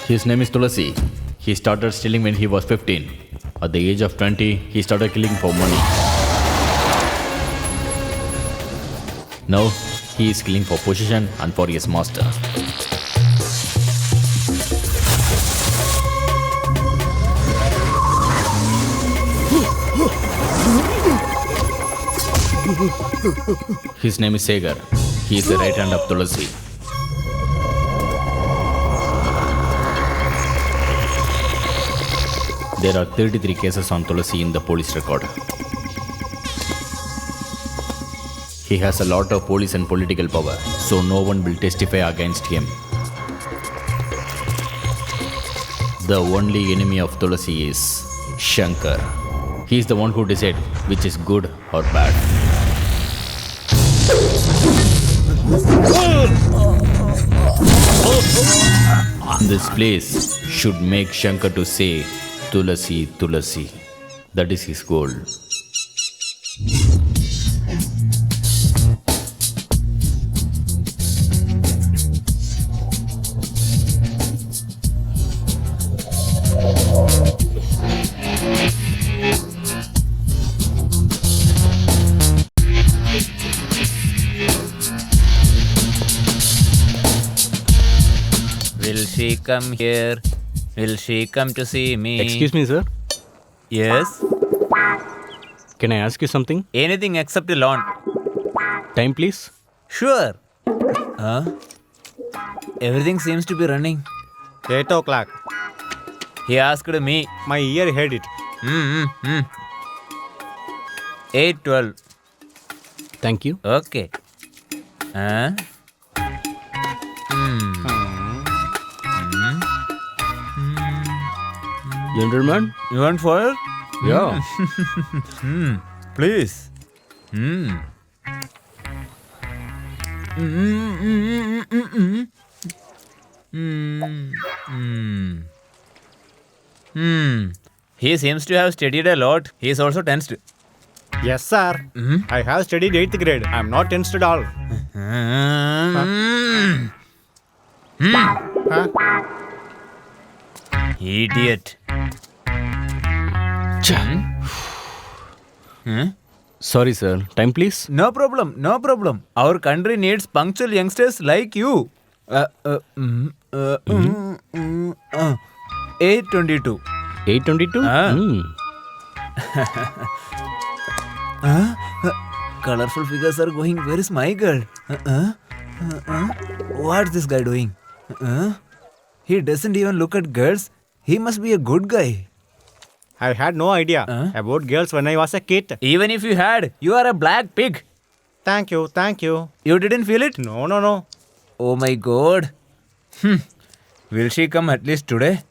His name is Tulasi. He started stealing when he was 15. At the age of 20, he started killing for money. Now, he is killing for position and for his master. His name is Sagar. He is the right hand of Tulasi. There are 33 cases on Tulasi in the police record. He has a lot of police and political power, so no one will testify against him. The only enemy of Tulasi is Shankar. He is the one who decides which is good or bad. This place should make Shankar to say Tulasi, Tulasi. That is his goal. Will she come here? Will she come to see me? Excuse me, sir. Yes? Can I ask you something? Anything except a lawn. Time, please. Sure. Huh? Everything seems to be running. 8 o'clock. He asked me. My ear heard it. 8:12. Thank you. Okay. Huh? Gentlemen? You want fire? Yeah. Please. He seems to have studied a lot. He is also tensed. Yes, sir. I have studied 8th grade. I'm not tensed at all. Idiot. Sorry, sir. Time, please. No problem, no problem. Our country needs punctual youngsters like you. 8:22. 8:22? Colorful figures are going. Where is my girl? What's this guy doing? He doesn't even look at girls. He must be a good guy. I had no idea about girls when I was a kid. Even if you had, you are a black pig. Thank you, thank you. You didn't feel it? No. Oh my god. Will she come at least today?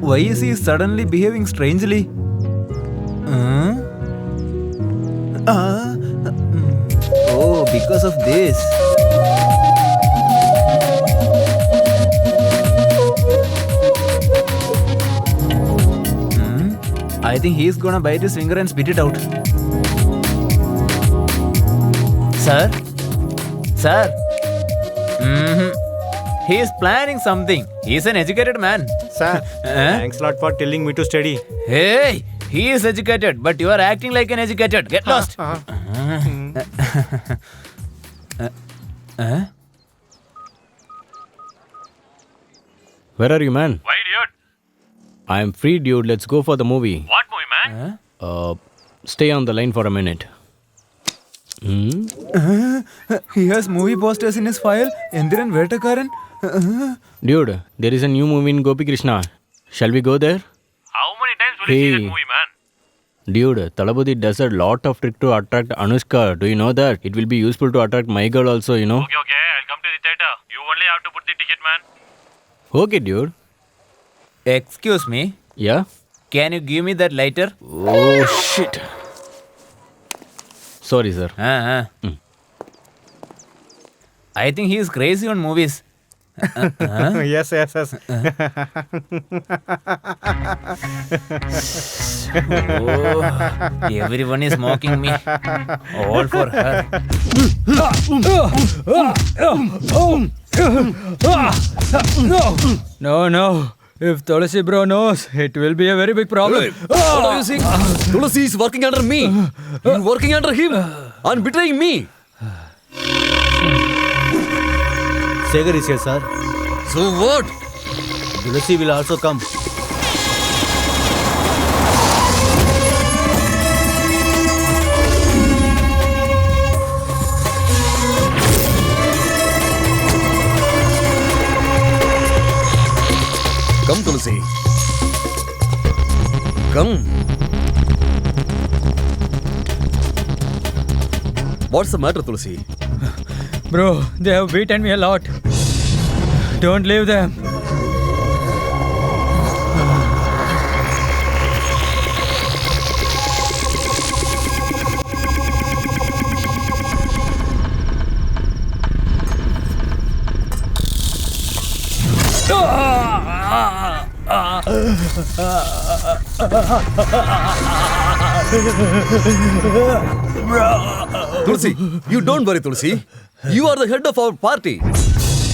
Why is he suddenly behaving strangely? Oh, because of this. I think he's gonna bite his finger and spit it out. Sir? Sir? He is planning something. He's an educated man. Sir, thanks a lot for telling me to study. Hey, he is educated, but you are acting like an educated. Get lost. Where are you, man? Why, dude? I'm free, dude. Let's go for the movie. What movie, man? Stay on the line for a minute. He has movie posters in his file. Endiran Vetakaran. Dude, there is a new movie in Gopi Krishna. Shall we go there? How many times will you see that Hey. movie, man? Dude, Talabudi does a lot of trick to attract Anushka. Do you know that? It will be useful to attract my girl also, you know? Okay, I'll come to the theater. You only have to put the ticket, man. Okay, dude. Excuse me. Yeah? Can you give me that lighter? Oh, shit. Sorry, sir. I think he is crazy on movies. Yes, yes, yes. Oh, everyone is mocking me. All for her. No, no. If Tulasi bro knows, it will be a very big problem. What are you saying? Tulasi is working under me. You're working under him and betraying me. Segar is here, sir. So what? Tulasi will also come. Come, Tulasi. Come. What's the matter, Tulasi? Bro, they have beaten me a lot. Don't leave them. Tulasi, you don't worry, Tulasi. You are the head of our party.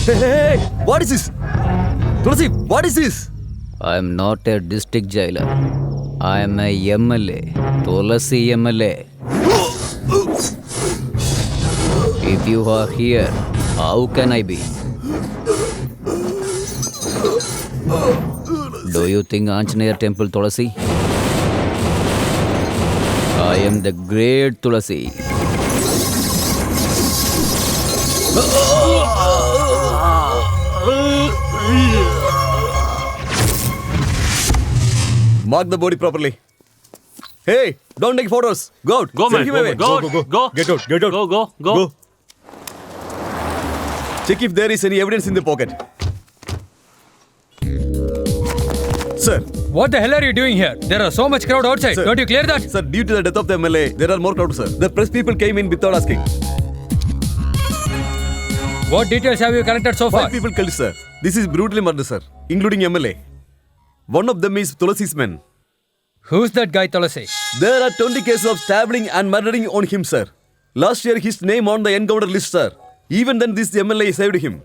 Hey, what is this? Tulasi, what is this? I am not a district jailer. I am a MLA. Tulasi MLA. If you are here, how can I be? Do you think Anjaneya temple Tulasi? I am the great Tulasi. Mark the body properly. Hey, don't take photos. Go out. Go, Send man. him Go, away. go, go. Get out, get out. Go. Check if there is any evidence in the pocket. Sir, What the hell are you doing here? There are so much crowd outside. Sir. Don't you clear that? sir, due to the death of the MLA, there are more crowds, sir. The press people came in without asking. What details have you collected so far? 5 people killed, sir. This is brutally murder, sir, including MLA. One of them is Tulasi's men. Who's that guy, Tulasi? There are 20 cases of stabbing and murdering on him, sir. Last year, his name on the encounter list, sir. Even then, this MLA saved him.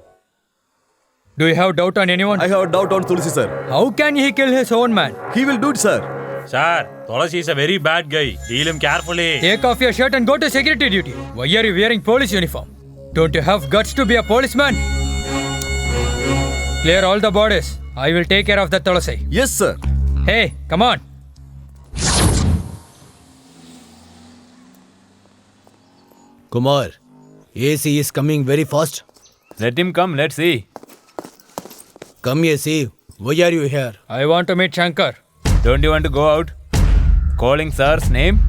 Do you have doubt on anyone? I have a doubt on Tulasi, sir. How can he kill his own man? He will do it, sir. Sir, Tulasi is a very bad guy. Deal him carefully. Take off your shirt and go to security duty. Why are you wearing police uniform? Don't you have guts to be a policeman? Clear all the bodies. I will take care of the Tulasi. Yes, sir. Hey, come on. Kumar, AC is coming very fast. Let him come, let's see. Come AC, why are you here? I want to meet Shankar. Don't you want to go out? Calling sir's name?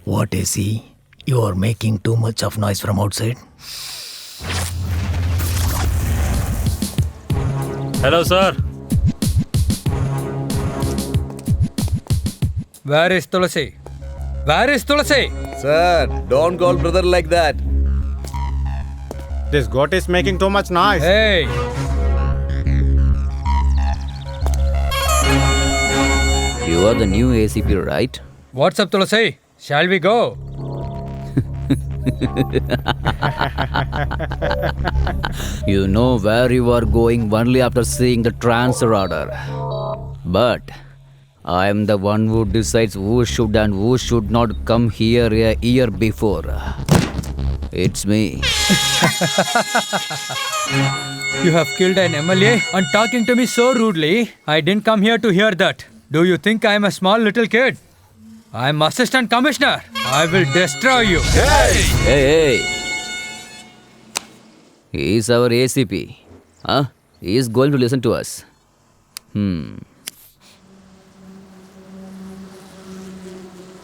What AC? You are making too much of noise from outside. Hello, sir. Where is Tulasi? Where is Tulasi? Sir, don't call brother like that. This goat is making too much noise. Hey, You are the new ACP, right? what's up, Tulasi? Shall we go? You know where you are going only after seeing the transfer order. But I am the one who decides who should and who should not come here a year before. It's me. You have killed an MLA and talking to me so rudely. I didn't come here to hear that. Do you think I am a small little kid? I am assistant commissioner. I will destroy you. Hey, hey. He is our ACP. Huh? He is going to listen to us.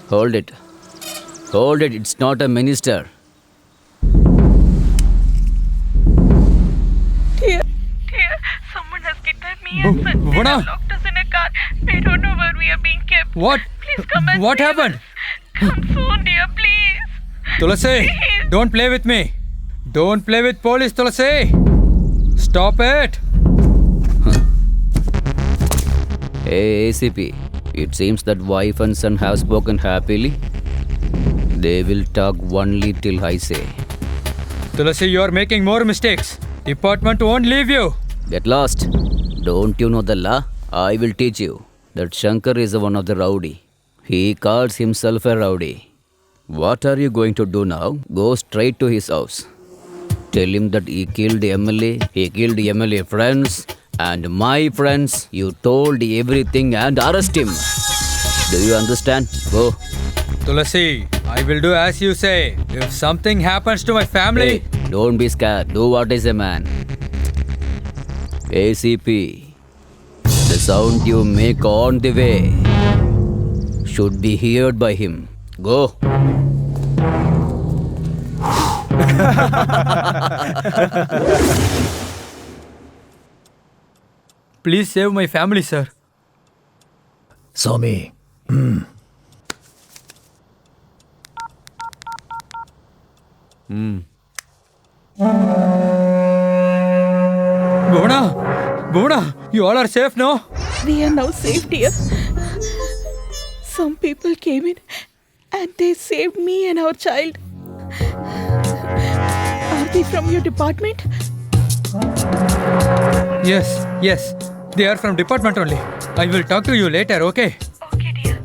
Hold it. Hold it. It's not a minister. Dear, someone has kidnapped me and son. They Vana? have locked us in a car. We don't know where we are being kept. What? Please come and What save happened? us. Come soon, dear, please. Tulasi, Please. don't play with me. Don't play with police, Tulasi. Stop it. Hey, ACP. It seems that wife and son have spoken happily. They will talk only till I say. Tulasi, you are making more mistakes. Department won't leave you. Get lost. Don't you know the law? I will teach you. That Shankar is one of the rowdy. He calls himself a rowdy. What are you going to do now? Go straight to his house. Tell him that he killed MLA, he killed MLA friends, and my friends. You told everything and arrest him. Do you understand? Go. Tulasi, I will do as you say. If something happens to my family, Hey, don't be scared. Do what is a man. ACP, the sound you make on the way should be heard by him. Go. please save my family, sir. Swami, Bhuvana, you all are safe now? We are now safe, dear. Some people came in and they saved me and our child. Are they from your department? Yes. They are from department only. I will talk to you later, okay? Okay, dear.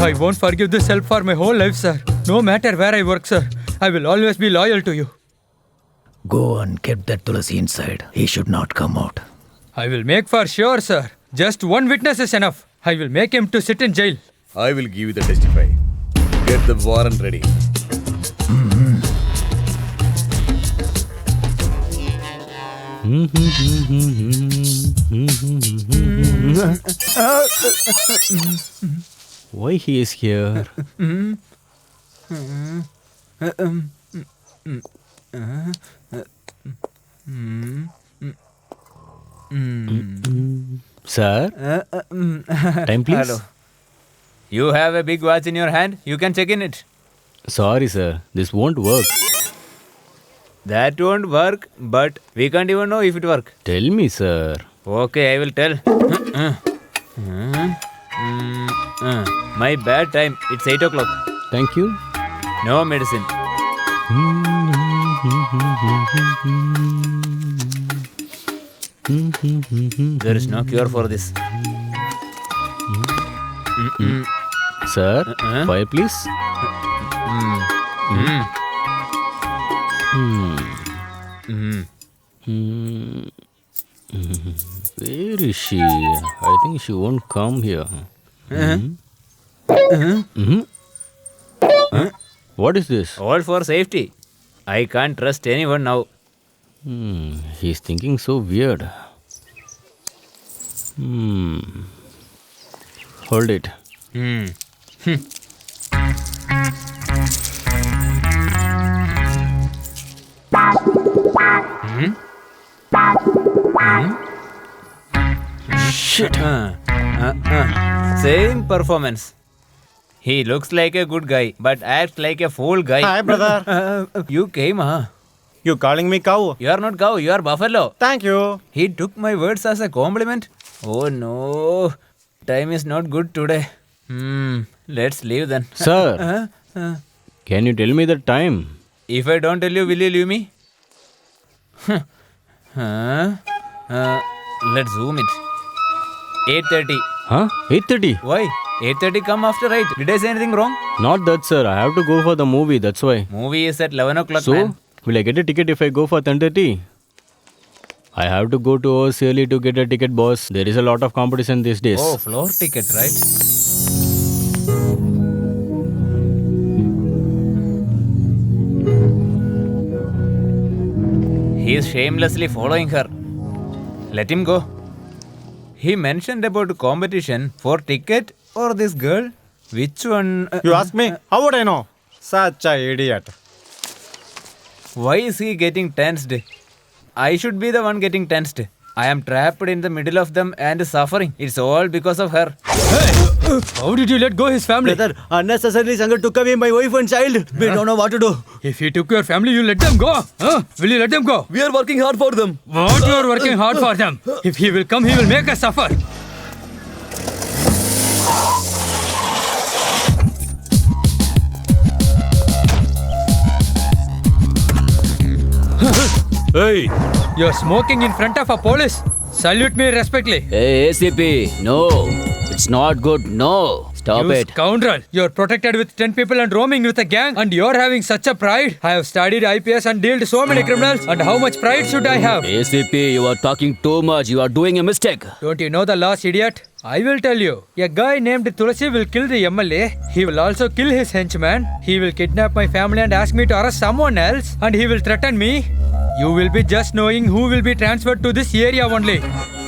I won't forgive this help for my whole life, sir. No matter where I work, sir. I will always be loyal to you. go and keep that Tulasi inside. He should not come out. I will make for sure, sir. Just one witness is enough. I will make him to sit in jail. I will give you the testify. Get the warrant ready. Why he is here? Sir? Time please? Hello. You have a big watch in your hand. You can check in it. Sorry, sir. This won't work. That won't work, but we can't even know if it work. Tell me, sir. Okay, I will tell. My bad time. It's 8 o'clock. Thank you. No medicine. There is no cure for this. Sir, fire please. Where is she? I think she won't come here. What is this? All for safety. I can't trust anyone now. He's thinking so weird. Hold it. Shit. Same performance. He looks like a good guy, but acts like a fool guy. Hi, brother. You came, huh? You calling me cow? You are not cow, you are buffalo. Thank you. He took my words as a compliment. Oh no, time is not good today. Let's leave then. Sir, can you tell me the time? If I don't tell you, will you leave me? Let's zoom it. 8:30. Huh? 8:30? Why? 8:30 come after 8. Did I say anything wrong? Not that, sir. I have to go for the movie. That's why. Movie is at 11 o'clock, So, man. will I get a ticket if I go for 10:30? I have to go to hours early to get a ticket, boss. There is a lot of competition these days. Oh, floor ticket, right? He is shamelessly following her. Let him go. He mentioned about competition for ticket or this girl. Which one? You ask me? How would I know? Such a idiot. Why is he getting tensed? I should be the one getting tensed. I am trapped in the middle of them and suffering. It's all because of her. How did you let go his family? Brother, unnecessarily Sangat took away my wife and child. We don't know what to do. If he took your family, you let them go. Huh? Will you let them go? We are working hard for them. What you are working hard for them? If he will come, he will make us suffer. Hey, You are smoking in front of a police. Salute me respectfully. Hey, ACP, no. It's not good. No. Stop You it. scoundrel. You're protected with 10 people and roaming with a gang, and you're having such a pride. I have studied IPS and dealt so many criminals, and how much pride should I have? ACP, you are talking too much. You are doing a mistake. Don't you know the laws, idiot? I will tell you. A guy named Tulasi will kill the MLA. He will also kill his henchman. He will kidnap my family and ask me to arrest someone else, and he will threaten me. You will be just knowing who will be transferred to this area only.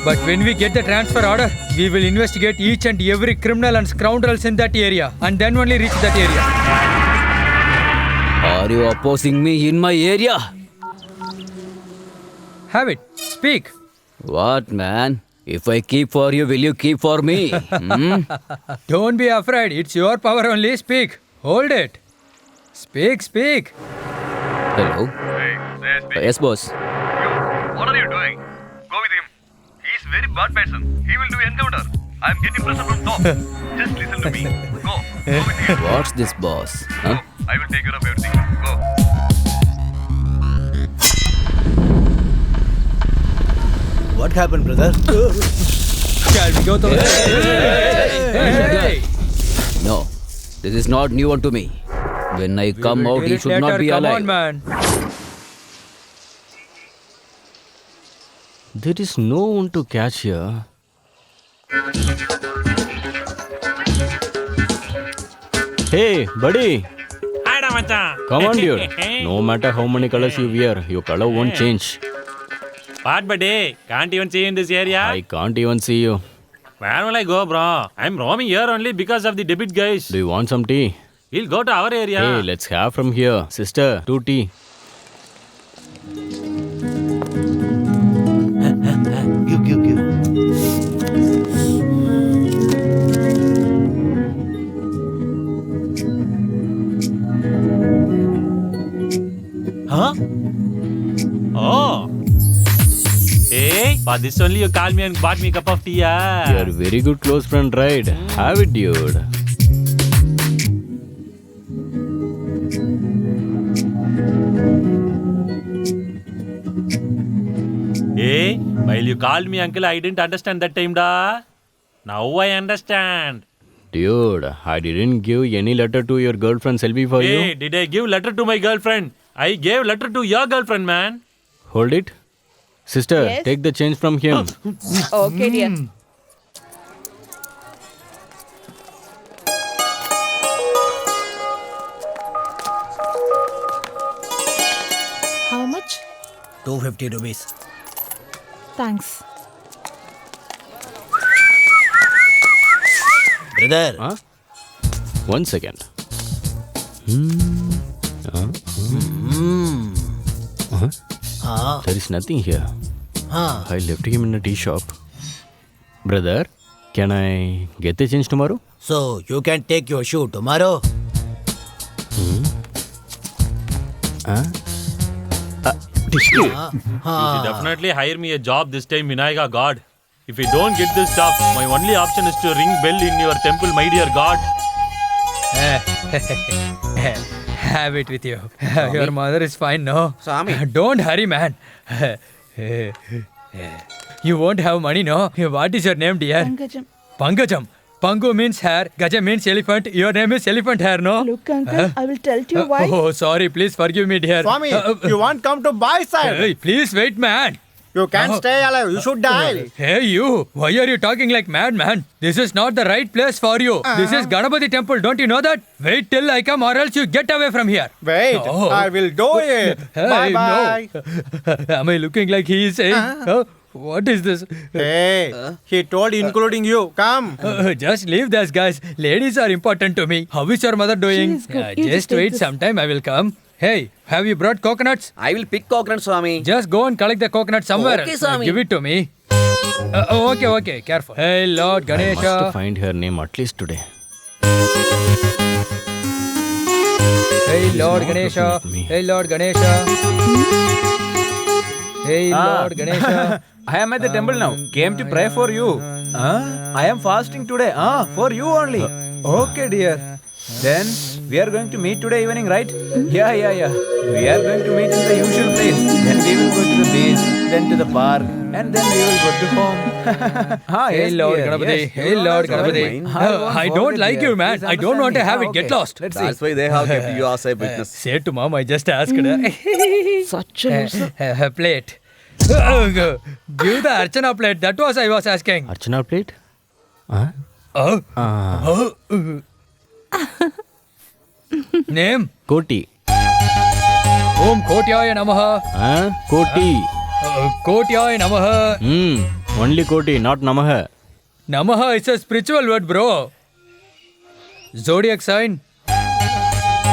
But when we get the transfer order, we will investigate each and every criminal and scoundrels in that area, and then only reach that area. Are you opposing me in my area? Have it. Speak. What, man? If I keep for you, will you keep for me? Don't be afraid. It's your power only. Speak. Hold it. Speak, speak. Hello? Yes, boss. What are you doing? Go with him. He's very bad person. He will do encounter. I am getting pressure from top. Just listen to me. Go. Go with him. What's this, boss? Huh? I will take care of everything. Go. What happened, brother? Shall we go to Hey! No. This is not new one to me. When I come out, he should not be Come alive. on, man. There is no one to catch here. Hey, buddy. Hada machan. Come on, dude. No matter how many colors you wear, your color won't change. What, buddy? Can't even see you in this area. I can't even see you. Where will I go, bro? I'm roaming here only because of the debit guys. Do you want some tea? We'll go to our area. Hey, let's have from here. Sister, 2 tea. Give. Huh? Oh. Hey, for this only you called me and bought me a cup of tea, yeah? You're a very good close friend, right? Have it, dude. Hey, while you called me uncle, I didn't understand that time, da. Now I understand. Dude, I didn't give any letter to your girlfriend Selvi for Hey, you. did I give letter to my girlfriend? I gave letter to your girlfriend, man. Hold it. Sister, Yes? take the change from him. Okay, dear. How much? 250 rupees. Thanks. Brother, Huh? 1 second. There is nothing here. I left him in a tea shop. Brother, can I get the change tomorrow? so you can take your shoe tomorrow? You should definitely hire me a job this time, Vinayaka God. If I don't get this job, my only option is to ring bell in your temple, my dear God. Have it with you. Your mother is fine, no? Don't hurry, man. You won't have money, no? What is your name, dear? Pangajam. Pangajam. Pangu means hair, Gaja means elephant. Your name is elephant hair, no? Look, uncle, I will tell you why. Oh, sorry. Please forgive me, dear. Swami, you want come to buy side? Hey, please wait, man. You can't stay alive. You should die. Hey you, why are you talking like madman? This is not the right place for you. This is Ganapati temple, don't you know that? Wait till I come or else you get away from here. Wait, No. I will do it. Hey, Bye bye. no. Am I looking like he is saying? What is this? Hey, he told including you. Come. Just leave this, guys. Ladies are important to me. How is your mother doing? She is good. You just Just take wait this. sometime, I will come. Hey, have you brought coconuts? I will pick coconut, Swami. Just go and collect the coconut somewhere Okay, else. Swami. Give it to me. Okay, careful. Hey, Lord I must Ganesha. find her name at least today. Hey, Lord not Ganesha. looking at me. Hey, Lord Ganesha. Hey, Lord Ganesha. I am at the temple now. Came to pray for you. I am fasting today. For you only. Okay, dear. Then we are going to meet today evening, right? Yeah. We are going to meet in the usual place. Then we will go to the beach, then to the park, and then we will go to home. Hey, Lord dear, Ganapati. yes. Hey, Lord Ganapati. won't I don't forget, like dear. you, man. Please I don't want to understand have me. it. Get Okay. lost. Let's That's see. why they have kept you as a witness. Say to mom, I just asked her. Such a loser. A plate. Give the Archana plate. That was I was asking. Archana plate? Huh? Oh. Name? Koti. Om Kotyaya Namaha. Huh? Koti. Kotyaya Namaha. Only Koti, not Namaha. Namaha is a spiritual word, bro. Zodiac sign?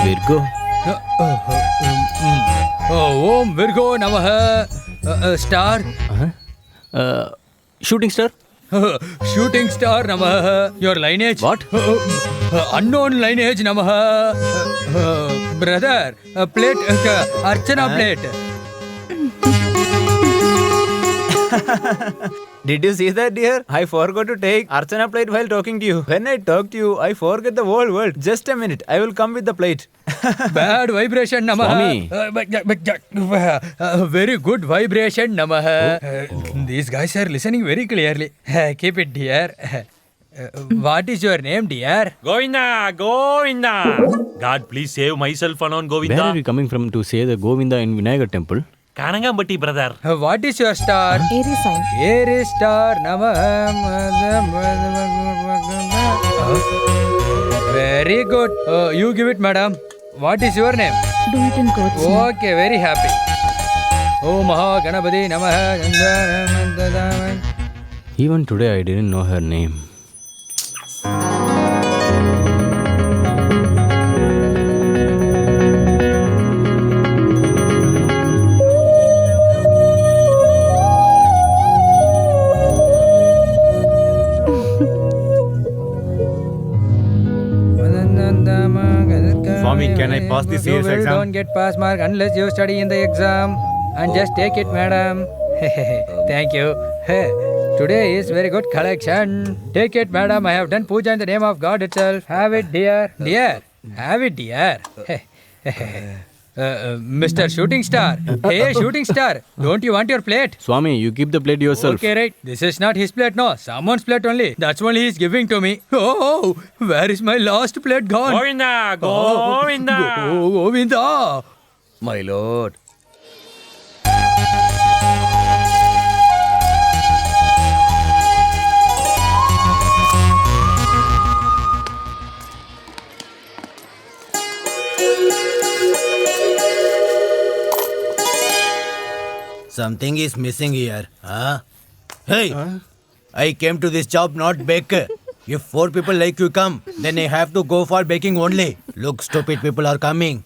Virgo. Om Virgo Namaha. Star? Shooting star? Shooting star Namaha. Your lineage? What? Unknown lineage Namaha. Brother, a plate, Archana plate. Did you see that, dear? I forgot to take Archana plate while talking to you. When I talk to you, I forget the whole world. Just a minute. I will come with the plate. Bad vibration Namaha. Swami. Very good vibration Namaha. These guys are listening very clearly. Keep it, dear. What is your name, dear? Govinda. God, please save myself alone, Where are Govinda. you coming from to say the Govinda in Vinayagar temple? Kanangambatti, brother. What is your star? Aries sign. Aries star Namaha. Very good. You give it, madam. What is your name? Do it in God's name. Okay, very happy. Om Maha Ganapati Namaha. Even today I didn't know her name. Swami, can I pass this year's You exam? don't get pass mark unless you study in the exam. And just take it, madam. Thank you. Today is very good collection. Take it, madam. I have done puja in the name of God itself. Have it, dear. Have it, dear. Mr. Shooting Star. Hey, Shooting Star. Don't you want your plate? Swami, you keep the plate yourself. Okay, right. This is not his plate, no. Someone's plate only. That's only he's giving to me. Oh, where is my last plate gone? Govinda. Govinda. My lord. Something is missing here. Huh? Hey, I came to this job not baker. If 4 people like you come, then I have to go for baking only. Look, stupid people are coming.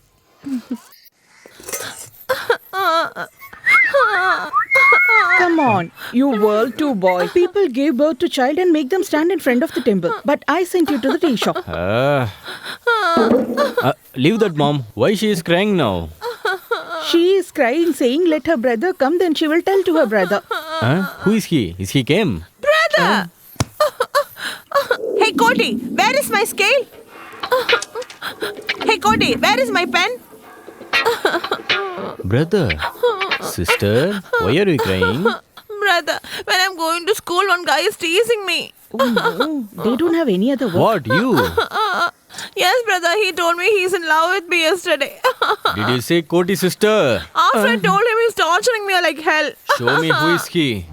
Come on, you world too boy. People gave birth to child and make them stand in front of the temple. But I sent you to the tea shop. Leave that, mom. Why she is crying now? She is crying, saying let her brother come, then she will tell to her brother. Who is he? Is he came? Brother! Hey, Cody, where is my scale? Hey, Cody, where is my pen? Brother. Sister, why are you crying? Brother, when I'm going to school, one guy is teasing me. Oh no, they don't have any other work. What, you? Yes, brother, he told me he's in love with me yesterday. Did you say Koti sister? After I told him he's torturing me like hell. Show me who is he.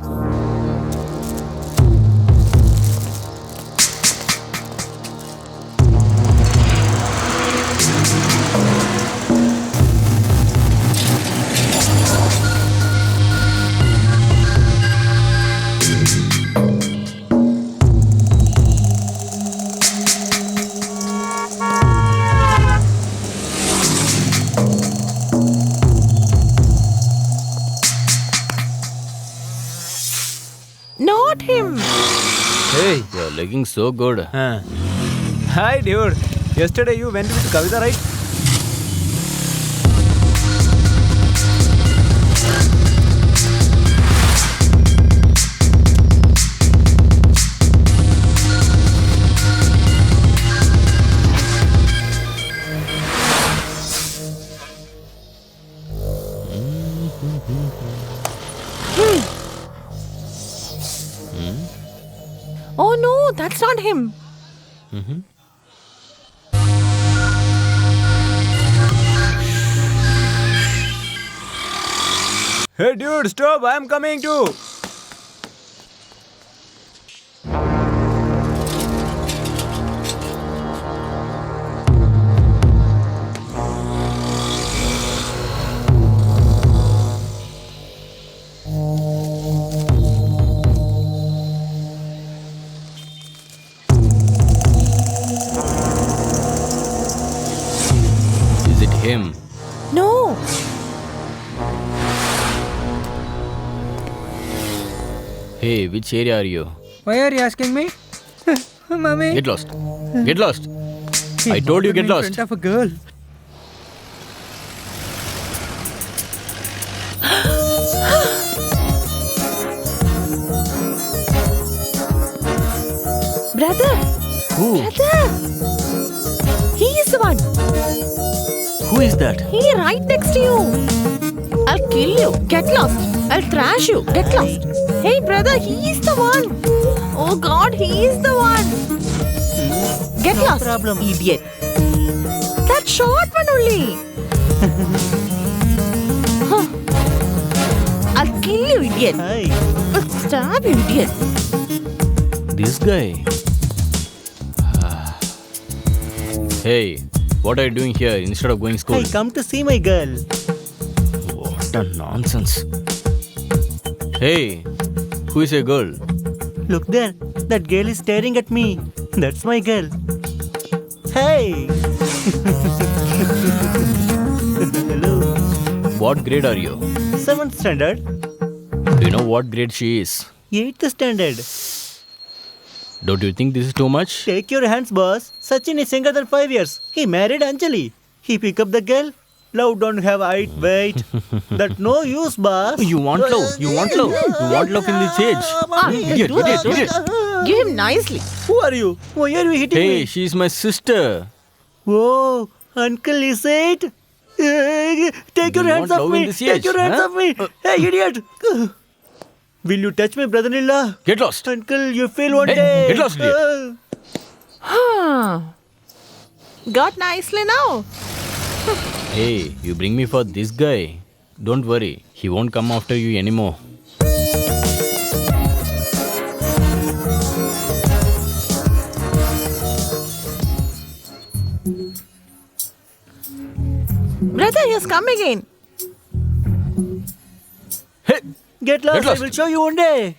Not him. Hey. You're looking so good. Hi, dude. Yesterday you went with Kavita, right? Oh no, that's not him. Hey, dude, stop. I am coming too. Is it him? No. Hey, which area are you? Why are you asking me? Mommy. Get lost. Get lost. I told you get In lost. front of a girl. Brother. Who? Brother. He is the one. Who is that? He right next to you. I'll kill you. Get lost. I'll trash you. Get lost. Hey, brother, he is the one. Oh God, he is the one. Get lost. problem. Idiot. That short one only. Huh. I'll kill you, idiot. I'll stab you, idiot. This guy. Hey, what are you doing here instead of going school? I come to see my girl. What a nonsense. Hey, who is your girl? Look there. That girl is staring at me. That's my girl. Hey. Hello. What grade are you? 7th standard. Do you know what grade she is? 8th standard. Don't you think this is too much? Take your hands, boss. Sachin is younger than 5 years. He married Anjali. He pick up the girl. Love don't have height, weight. That no use, boss. You want love. You want love. You want love in this age. Idiot, do idiot, that. idiot. Give him nicely. Who are you? Why are you hitting Hey, me? she is my sister. Whoa, uncle, is it? Take your You hands want off love in me. this Take age, your hands huh? off me. Hey, idiot. Will you touch my brother-in-law? Get lost. Uncle, you feel one Hey, day. get lost, idiot. Huh. Got nicely now. Hey, you bring me for this guy. Don't worry, he won't come after you anymore. Brother, he has come again. Hey, Get lost. Get lost. I will show you one day.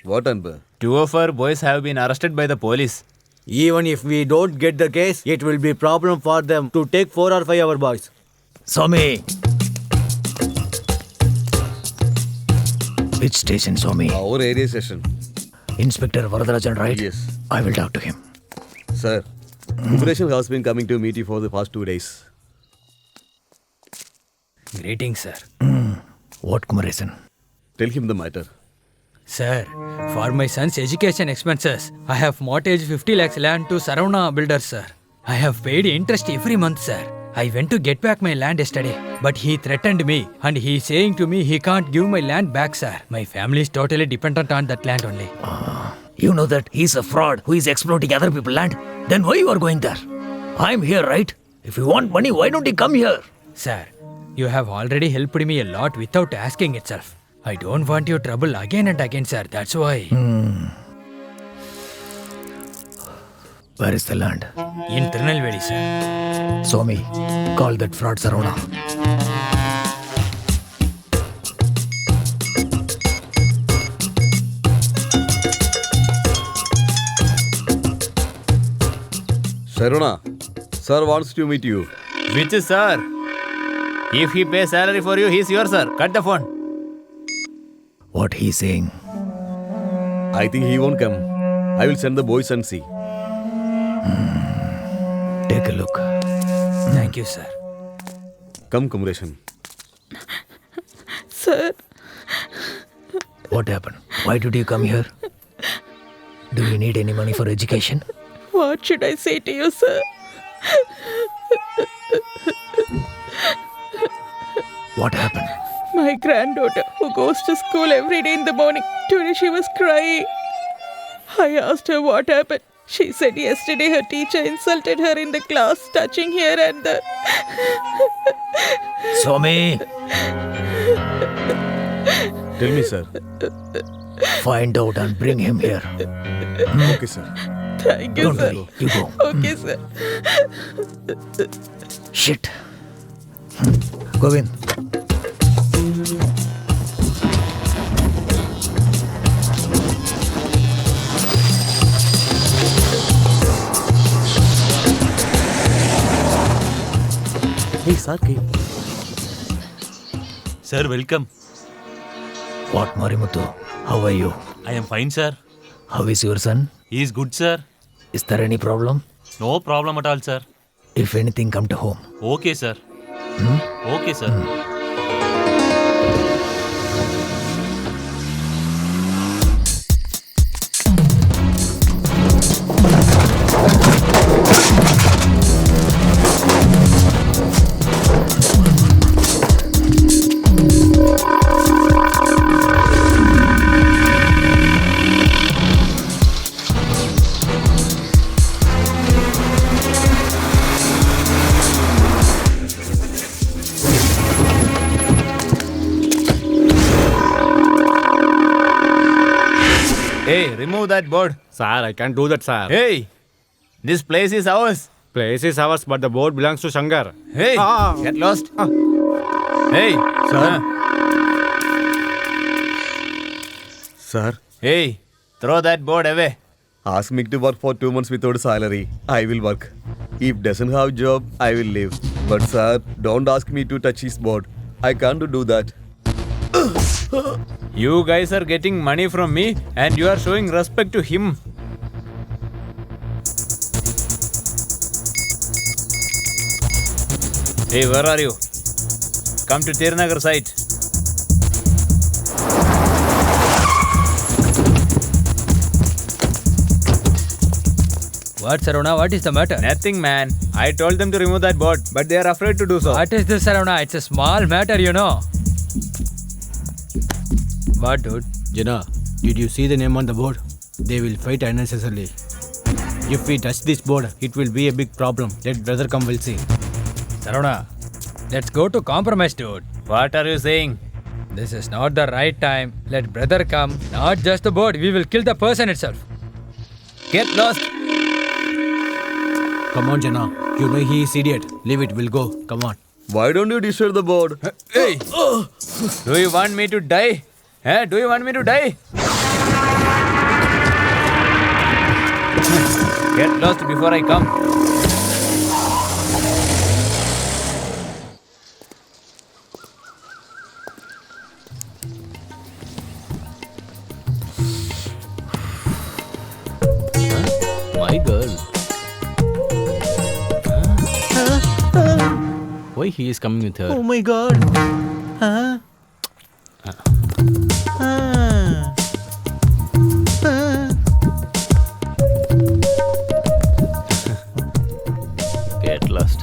What, Anbu? 2 of our boys have been arrested by the police. Even if we don't get the case, it will be problem for them to take 4 or 5 our boys. Swami. Which station, Swami? Our area session. Inspector Varadarajan, right? Yes. I will talk to him. Sir, Kumaresan has been coming to meet you for the past 2 days. Greetings, sir. What Kumaresan? Tell him the matter. Sir, for my son's education expenses, I have mortgaged 50 lakhs land to Saravana Builders, sir. I have paid interest every month, sir. I went to get back my land yesterday, but he threatened me and he is saying to me he can't give my land back, sir. My family is totally dependent on that land only. You know that he's a fraud who is exploiting other people's land. Then why you are going there? I'm here, right? If you want money, why don't you come here? Sir, you have already helped me a lot without asking itself. I don't want your trouble again and again, sir. That's why. Where is the land? In Tirunelveli, sir. Swami, call that fraud Saravana. Sharona, sir wants to meet you. Which is sir? If he pays salary for you, he's your sir. Cut the phone. What he's saying? I think he won't come. I will send the boys and see. Take a look. Thank you, sir. Come, Kumaresan. Sir, What happened? Why did you come here? Do you need any money for education? what should I say to you, sir? What happened? My granddaughter, who goes to school every day in the morning, today she was crying. I asked her what happened. She said yesterday her teacher insulted her in the class, touching here and there. Swami, Tell me, sir. find out and bring him here. Okay, sir. Thank you, Don't sir. worry, you go. Okay, sir. Shit. Govind. Hey, sir came. Sir, welcome. What, Marimuthu? How are you? I am fine, sir. How is your son? He is good, sir. Is there any problem? No problem at all, sir. If anything, come to home. Okay, sir. Okay, sir. Hey, remove that board. Sir, I can't do that, sir. Hey, this place is ours. Place is ours, but the board belongs to Shankar. Hey, get lost. Hey, sir. Sir, Hey, throw that board away. ask me to work for 2 months without salary. I will work. If doesn't have job, I will leave. But sir, don't ask me to touch his board. I can't do that. You guys are getting money from me and you are showing respect to him. Hey, where are you? Come to Tirnagar site. What, Saravana? What is the matter? Nothing, man. I told them to remove that board, but they are afraid to do so. What is this, Saravana? It's a small matter, you know. What, dude? Jana, did you see the name on the board? They will fight unnecessarily. If we touch this board, it will be a big problem. Let brother come, we'll see. Saravana, let's go to compromise, dude. What are you saying? This is not the right time. Let brother come. Not just the board. We will kill the person itself. Get lost. Come on, Jana. You know he is idiot. Leave it, we'll go. Come on. Why don't you destroy the board? Hey, do you want me to die? Do you want me to die? Get lost before I come. My girl. Why he is coming with her? Oh my god. Get lost.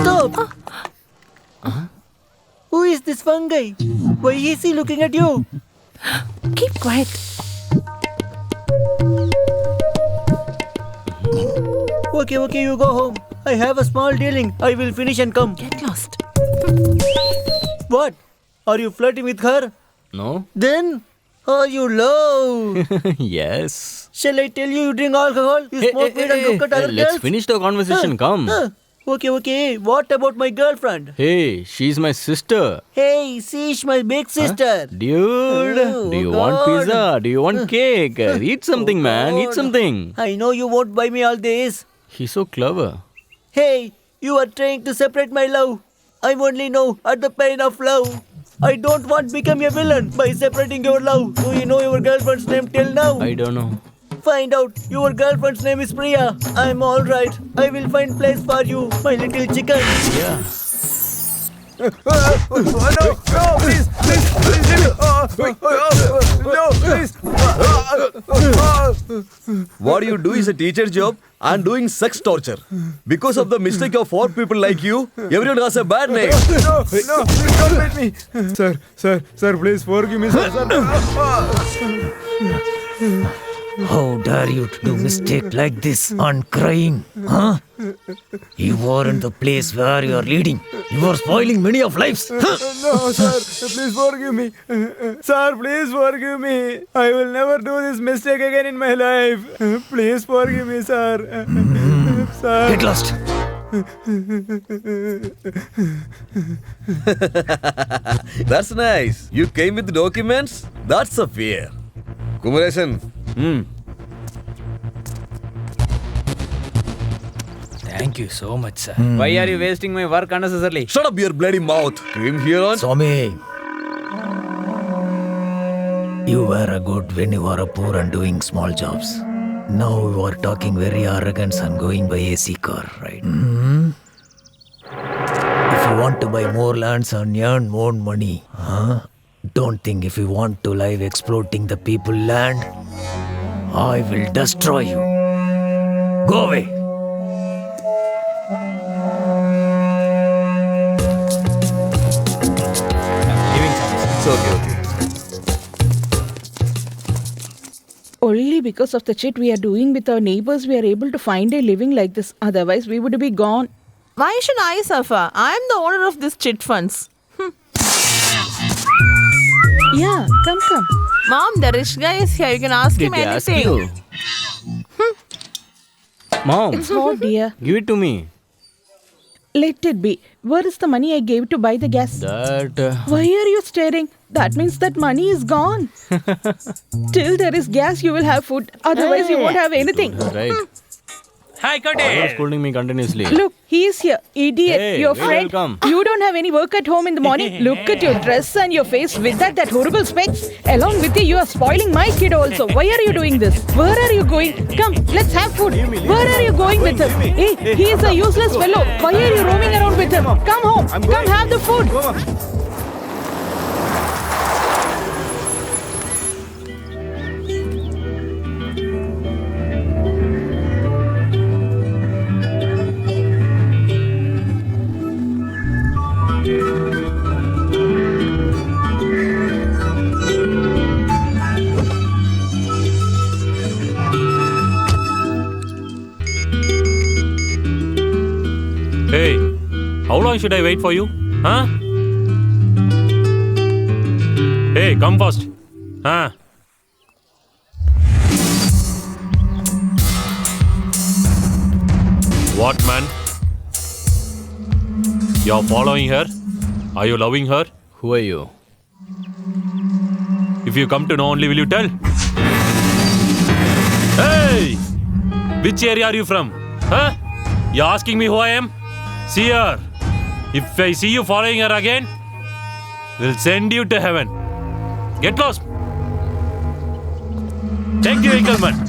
Stop! Who is this fungi? Why is he looking at you? Keep quiet. Okay, you go home. I have a small dealing. I will finish and come. Get lost. What? Are you flirting with her? No? Then, are you love? Yes. Shall I tell you drink alcohol, you smoke weed and look at other Let's girls? finish the conversation. Come. Okay. What about my girlfriend? Hey, she's my sister. Hey, she's my big sister. Dude, Oh, do you God. want pizza? Do you want cake? Eat something, man. Eat God. something. I know you won't buy me all this. He's so clever. Hey, you are trying to separate my love. I only know at the pain of love. I don't want to become a villain by separating your love. Do you know your girlfriend's name till now? I don't know. Find out. Your girlfriend's name is Priya. I'm all right. I will find place for you, my little chicken. Yeah. No, please, no, please. What you do is a teacher's job and doing sex torture. Because of the mistake of 4 people like you, everyone has a bad name. No, please don't beat me. Sir, please forgive me, sir. How dare you to do mistake like this on crying? Huh? You aren't the place where you are leading. You are spoiling many of lives. No, sir, please forgive me. Sir, please forgive me. I will never do this mistake again in my life. Please forgive me, sir. Sir. Get lost. That's nice. You came with documents? That's a fear. Kumaresan. Thank you so much, sir. Why are you wasting my work unnecessarily? Shut up your bloody mouth. Came here on. Swami, you were a good when you were a poor and doing small jobs. Now you are talking very arrogant and going by AC car, right? If you want to buy more lands and earn more money, don't think if you want to live exploiting the people land, I will destroy you. Go away. It's okay. Only because of the shit we are doing with our neighbors, we are able to find a living like this. Otherwise, we would be gone. Why should I suffer? I am the owner of this chit funds. Yeah, come. Mom, the rich guy is here. You can ask him Did they ask anything. you? Mom, It's hot, dear. give it to me. Let it be. Where is the money I gave to buy the gas? That. Why are you staring? That means that money is gone. Till there is gas, you will have food. Otherwise, you won't have anything. Right. Hi, You're Cody. scolding me continuously. Look, he is here. Idiot. Hey, Your wait, friend. welcome. You don't have any work at home in the morning. Look at your dress and your face with that horrible specs. Along with you are spoiling my kid also. Why are you doing this? Where are you going? Come, let's have food. Where are you going with him? Hey, he is a useless fellow. Why are you roaming around with him? Come home. Come have the food. Hey, how long should I wait for you? Huh? Hey, come first. Huh? What, man? You're following her? Are you loving her? Who are you? If you come to know only, will you tell? Hey! Which area are you from? Huh? You're asking me who I am? See her. If I see you following her again, we'll send you to heaven. Get lost. Take the vehicle, man.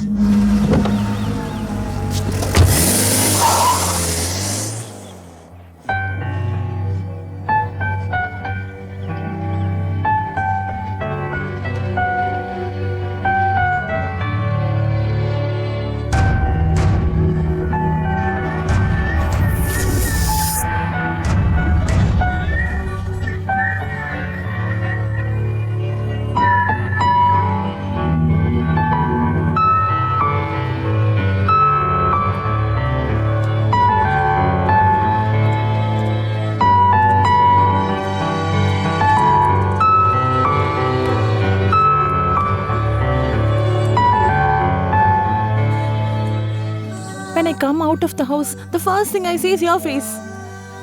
When I come out of the house, the first thing I see is your face.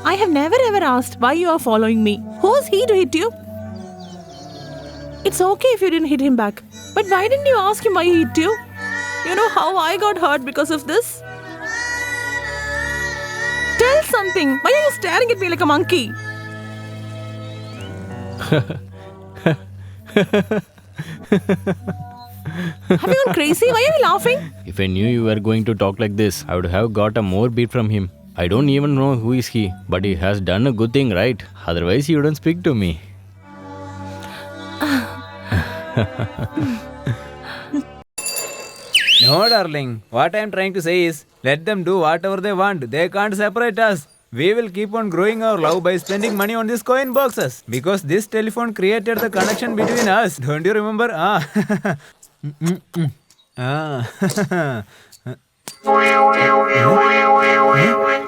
I have never ever asked why you are following me. Who's he to hit you? It's okay if you didn't hit him back. But why didn't you ask him why he hit you? You know how I got hurt because of this? Tell something. Why are you staring at me like a monkey? Have you gone crazy? Why are you laughing? If I knew you were going to talk like this, I would have got a more beat from him. I don't even know who is he, but he has done a good thing, right? Otherwise, he wouldn't speak to me. No, darling. What I am trying to say is, let them do whatever they want. They can't separate us. We will keep on growing our love by spending money on these coin boxes. Because this telephone created the connection between us. Don't you remember?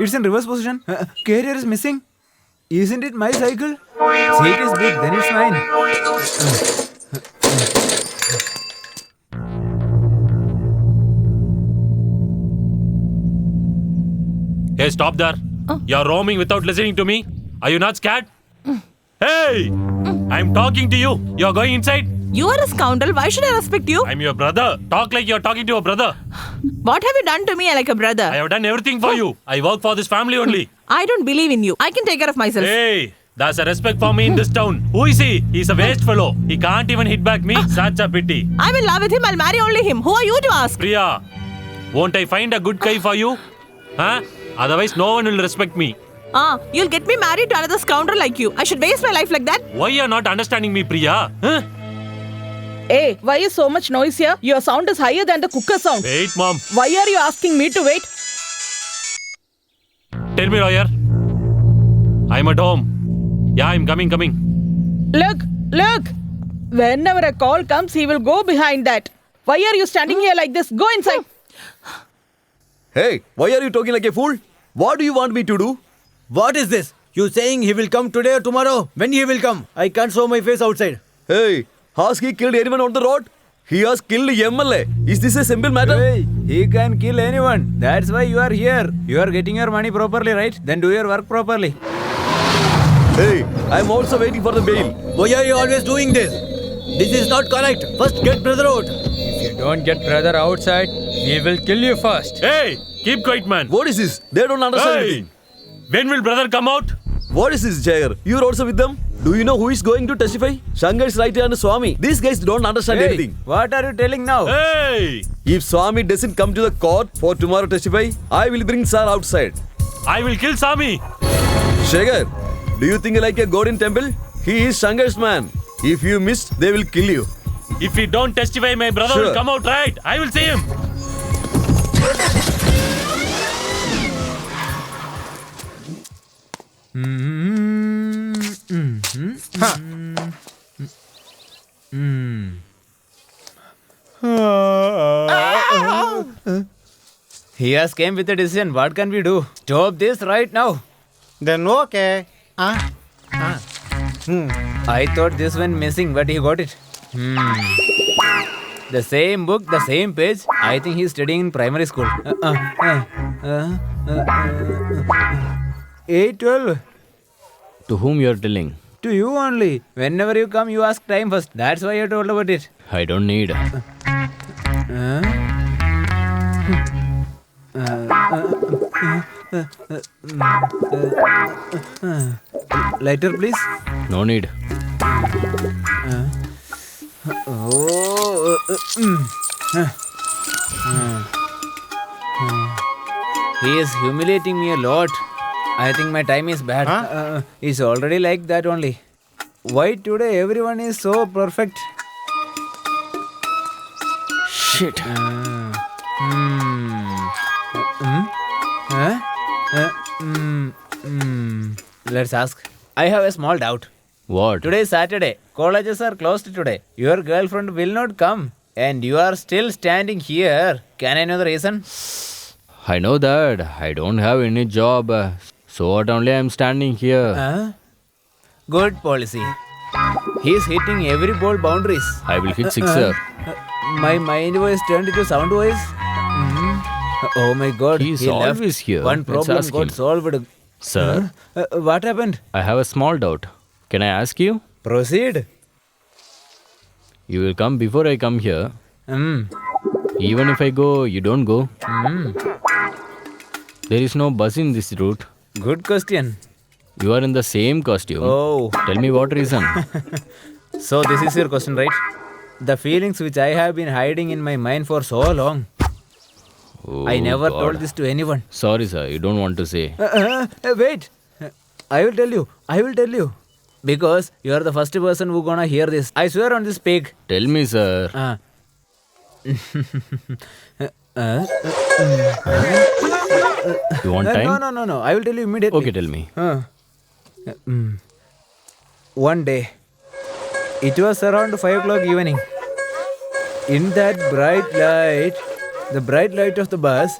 It's in reverse position. Carrier is missing. Isn't it my cycle? Seat is big, then it's mine. Hey, stop there. You're roaming without listening to me. Are you not scared? Hey! I'm talking to you. You're going inside? You are a scoundrel. Why should I respect you? I'm your brother. Talk like you're talking to a brother. What have you done to me like a brother? I have done everything for you. I work for this family only. I don't believe in you. I can take care of myself. Hey! There's a respect for me in this town. Who is he? He's a waste fellow. He can't even hit back me. Such a pity. I'm in love with him. I'll marry only him. Who are you to ask? Priya, won't I find a good guy for you? Huh? Otherwise, no one will respect me. You'll get me married to another scoundrel like you. I should waste my life like that? Why you're not understanding me, Priya? Huh? Hey, why is so much noise here? Your sound is higher than the cooker sound. Wait, Mom. Why are you asking me to wait? Tell me, lawyer. I'm at home. Yeah, I'm coming. Look! Whenever a call comes, he will go behind that. Why are you standing here like this? Go inside. Hey, why are you talking like a fool? What do you want me to do? What is this? You saying he will come today or tomorrow? When he will come? I can't show my face outside. Hey, has he killed anyone on the road? He has killed MLA. Is this a simple matter? Hey, he can kill anyone. That's why you are here. You are getting your money properly, right? Then do your work properly. Hey, I'm also waiting for the bail. Why are you always doing this? This is not correct. First get brother out. If you don't get brother outside, we will kill you first. Hey, keep quiet, man. What is this? They don't understand Hey, anything. when will brother come out? What is this, Jair? You're also with them? Do you know who is going to testify? Shankar Raite and Swami. These guys don't understand Hey, anything. what are you telling now? Hey, If Swami doesn't come to the court for tomorrow testify, I will bring Sir outside. I will kill Sami. Shankar, do you think like a god in temple? He is Shankar's man. If you miss, they will kill you. If he don't testify, my brother Sure. will come out, right? I will see him. He has came with a decision. What can we do? Stop this right now. Then okay. I thought this went missing, but he got it. The same book, the same page. I think he's studying in primary school. 8:12. To whom you are telling? To you only. Whenever you come, you ask time first. That's why I told about it. I don't need. Lighter, please. No need. He is humiliating me a lot. I think my time is bad. It's already like that only. Why today everyone is so perfect? Shit. Let's ask. I have a small doubt. What? Today is Saturday. Colleges are closed today. Your girlfriend will not come. And you are still standing here. Can I know the reason? I know that. I don't have any job. So what only I'm standing here. Good policy. He's hitting every ball boundaries. I will hit sixer. My mind voice turned into sound voice. Oh my God. He's he left. always here. One Let's problem ask got him. solved. Sir, What happened? I have a small doubt. Can I ask you? Proceed. You will come before I come here. Mm. Even if I go, you don't go. There is no bus in this route. Good question. You are in the same costume. Oh. Tell me what reason. So this is your question, right? The feelings which I have been hiding in my mind for so long. Oh, I never God. told this to anyone. Sorry, sir. You don't want to say. Wait. I will tell you. I will tell you. Because you are the first person who gonna hear this. I swear on this pig. Tell me, sir. You want time? No. I will tell you immediately. Okay, tell me. One day, it was around 5 o'clock evening. In that bright light, the bright light of the bus.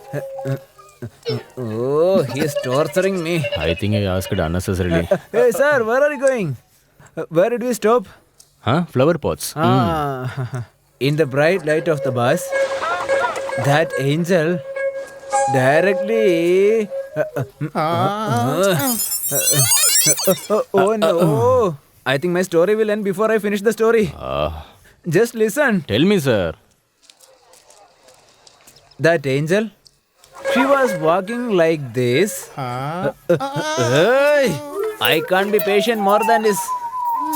Oh, he is torturing me. I think I asked unnecessarily. Hey, sir, where are you going? Where did we stop? Huh? Flower pots. In the bright light of the bus, that angel directly. Oh no! I think my story will end before I finish the story. Just listen. Tell me, sir. That angel, she was walking like this. Hey, I can't be patient more than this.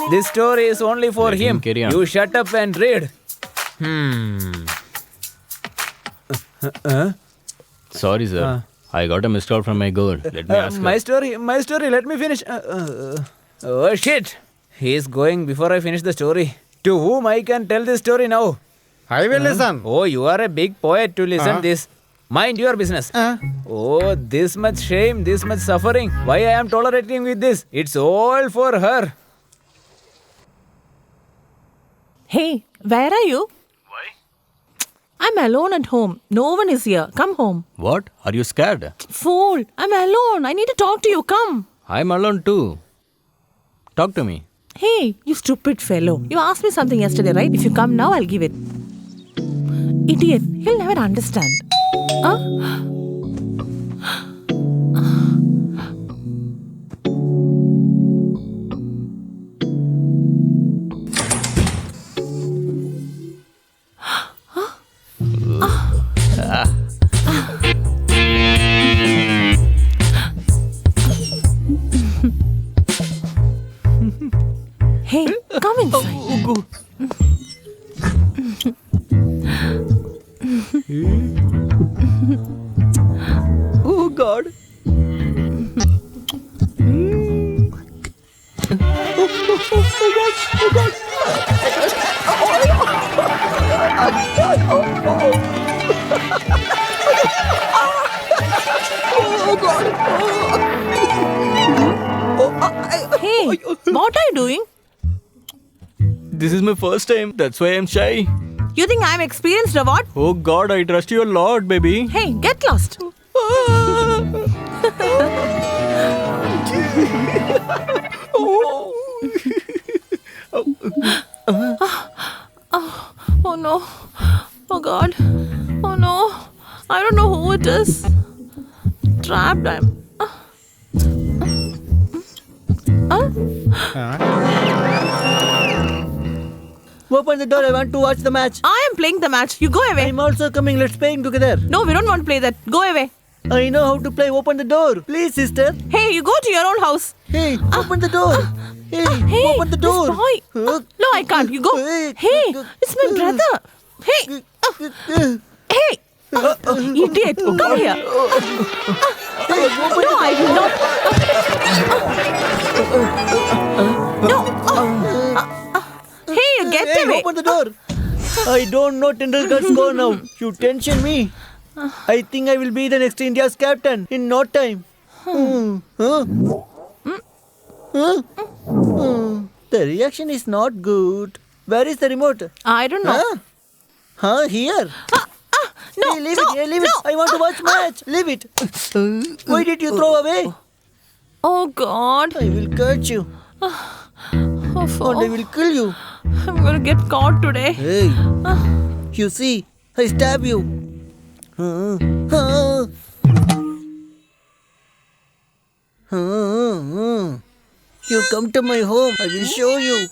This story is only for Let him. him carry on. You shut up and read. Sorry, sir. I got a missed call from my girl. Let me ask My her. story. Let me finish. Oh shit! He is going before I finish the story. To whom I can tell this story now? I will listen. Oh, you are a big poet to listen this. Mind your business. Oh, this much shame, this much suffering. Why I am tolerating with this? It's all for her. Hey, where are you? Why? I'm alone at home. No one is here. Come home. What? Are you scared? Fool, I'm alone. I need to talk to you. Come. I'm alone too. Talk to me. Hey, you stupid fellow. You asked me something yesterday, right? If you come now, I'll give it. Idiot. He'll never understand. Huh? Hey, come inside. Oh, God. Hey, what are you doing? This is my first time. That's why I'm shy. You think I'm experienced or what? Oh, God. I trust you a lot, baby. Hey, get lost. Oh no. Oh God. Oh no. I don't know who it is. Trapped I'm. Open the door. I want to watch the match. I am playing the match. You go away. I'm also coming. Let's play together. No, we don't want to play that. Go away. I know how to play. Open the door. Please, sister. Hey, you go to your own house. Hey, open the door. Hey, Hey, open the door. This boy. No, I can't. You go. Hey, it's my brother. Hey. Hey. Idiot. Come here. No, I will not. No. Hey, you get Hey, away. open the door. I don't know Tendulkar's score now. You tension me. I think I will be the next India's captain in no time. The reaction is not good. Where is the remote? I don't know. Here. No, Hey, leave no, it. Hey, leave no. it. I want to watch match. Leave it. Why did you throw away? Oh God. I will catch you. And I will kill you. I'm gonna get caught today. Hey. You see, I stab you. You come to my home. I will show you.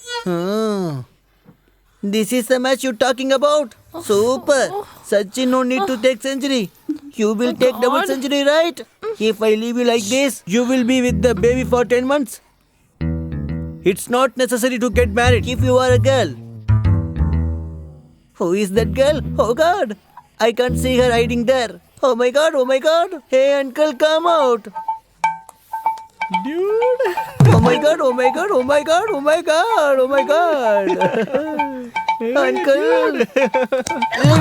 This is the match you're talking about. Super. Sachin no need to take century. You will take double century, right? If I leave you like this, you will be with the baby for 10 months. It's not necessary to get married if you are a girl. Who is that girl? Oh God. I can't see her hiding there. Oh my God, oh my God. Hey uncle, come out. Dude. Oh my God, oh my God, oh my God, oh my God, oh my God. Uncle.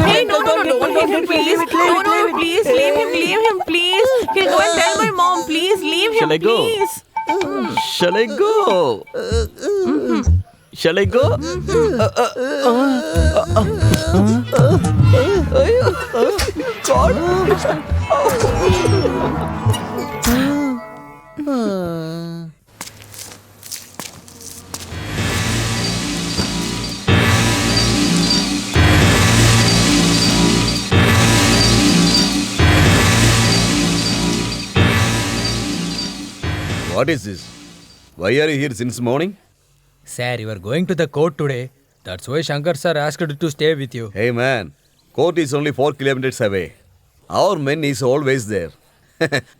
Hey, no, don't leave him, please. No, please, leave him, please. He'll go and tell my mom, please, leave him, Shall I go? please. Shall I go? Shall I go? What is this? Why are you here since morning? Sir, you are going to the court today. That's why Shankar sir asked to stay with you. Hey man, court is only 4 kilometers away. Our men is always there.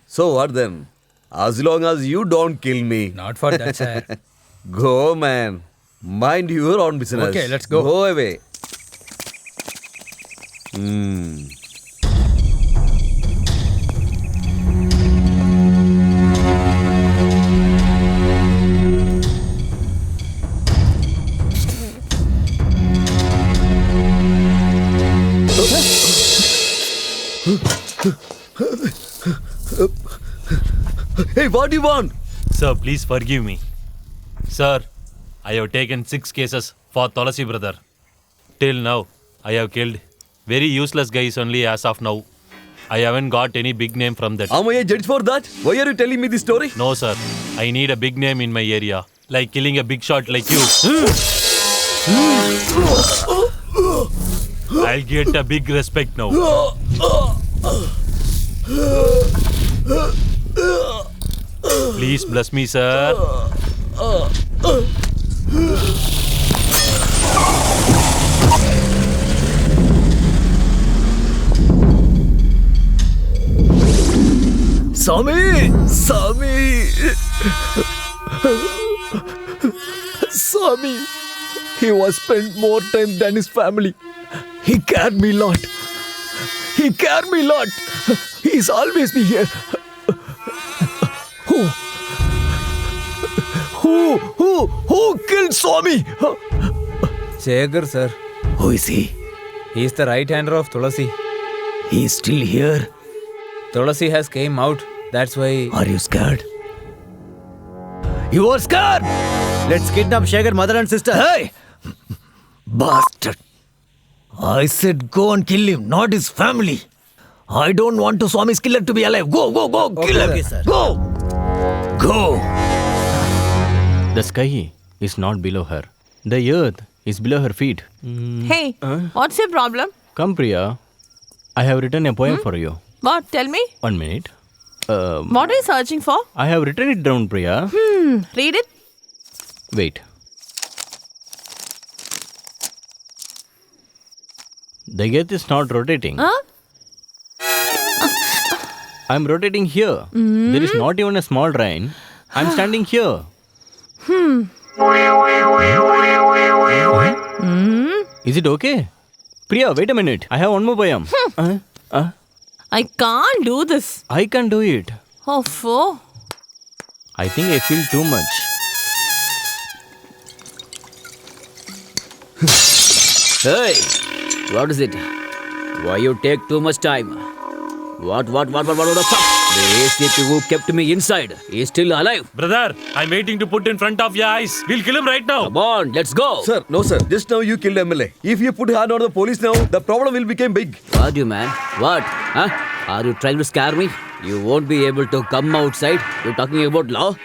So what then? As long as you don't kill me. Not for that, sir. Go man. Mind your own business. Okay, let's go. Go away. Hey, what do you want? Sir, please forgive me. Sir, I have taken 6 cases for Tulasi brother. Till now, I have killed very useless guys only as of now. I haven't got any big name from that. Am I a judge for that? Why are you telling me this story? No, sir. I need a big name in my area. Like killing a big shot like you. I'll get a big respect now. Please bless me, sir. Swami! He was spent more time than his family. He cared me lot. He's always be here. Who killed Swami? Shekhar, sir. Who is he? He is the right hander of Tulasi. He is still here. Tulasi has came out. That's why. Are you scared? You are scared? Let's kidnap Shekhar mother and sister. Hey! Bastard. I said go and kill him, not his family. I don't want to Swami's killer to be alive. Go. Kill him. Okay, sir. Go. The sky is not below her. The earth is below her feet. Hey, what's your problem? Come, Priya. I have written a poem for you. What? Tell me. 1 minute. What are you searching for? I have written it down, Priya. Read it. Wait. The earth is not rotating. Huh? I'm rotating here. There is not even a small rain. I'm standing here. Is it okay? Priya, wait a minute. I have one more poem. I can't do this. I can do it. Oh, fool. I think I feel too much. Hey, what is it? Why you take too much time? What the fuck? The ACP who kept me inside is still alive. Brother, I'm waiting to put in front of your eyes. We'll kill him right now. Come on, let's go. Sir, no sir. Just now you killed MLA. If you put hand on the police now, the problem will become big. What you man? What? Huh? Are you trying to scare me? You won't be able to come outside. You're talking about law?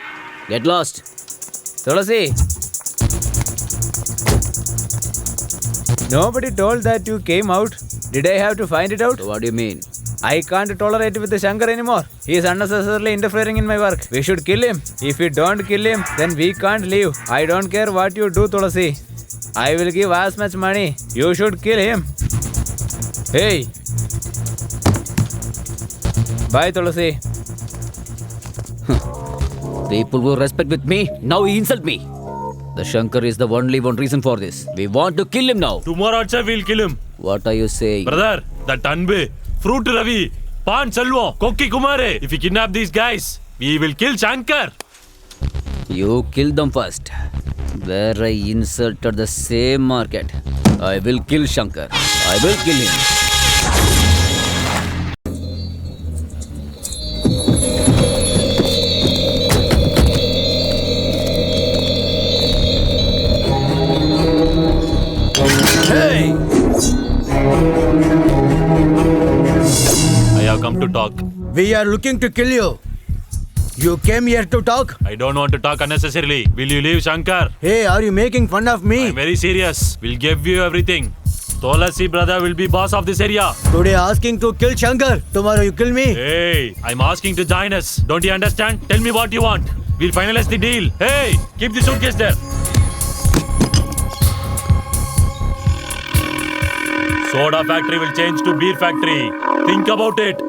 Get lost. Tulasi. Nobody told that you came out. Did I have to find it out? So what do you mean? I can't tolerate with Shankar anymore. He is unnecessarily interfering in my work. We should kill him. If we don't kill him, then we can't leave. I don't care what you do, Tulasi. I will give as much money. You should kill him. Hey. Bye, Tulasi. People will respect with me. Now he insult me. The Shankar is the only one reason for this. We want to kill him now. Tomorrow itself we'll kill him. What are you saying? Brother, that Anbu, Fruit Ravi, Pan Salvam, Kokki Kumare. If we kidnap these guys, we will kill Shankar. You kill them first. Where I insulted the same market, I will kill Shankar. I will kill him. I have come to talk. We are looking to kill you. You came here to talk? I don't want to talk unnecessarily. Will you leave Shankar? Hey, are you making fun of me? I'm very serious. We'll give you everything. Tulasi brother will be boss of this area. Today asking to kill Shankar. Tomorrow you kill me. Hey, I'm asking to join us. Don't you understand? Tell me what you want. We'll finalize the deal. Hey, keep the suitcase there. Soda factory will change to beer factory. Think about it.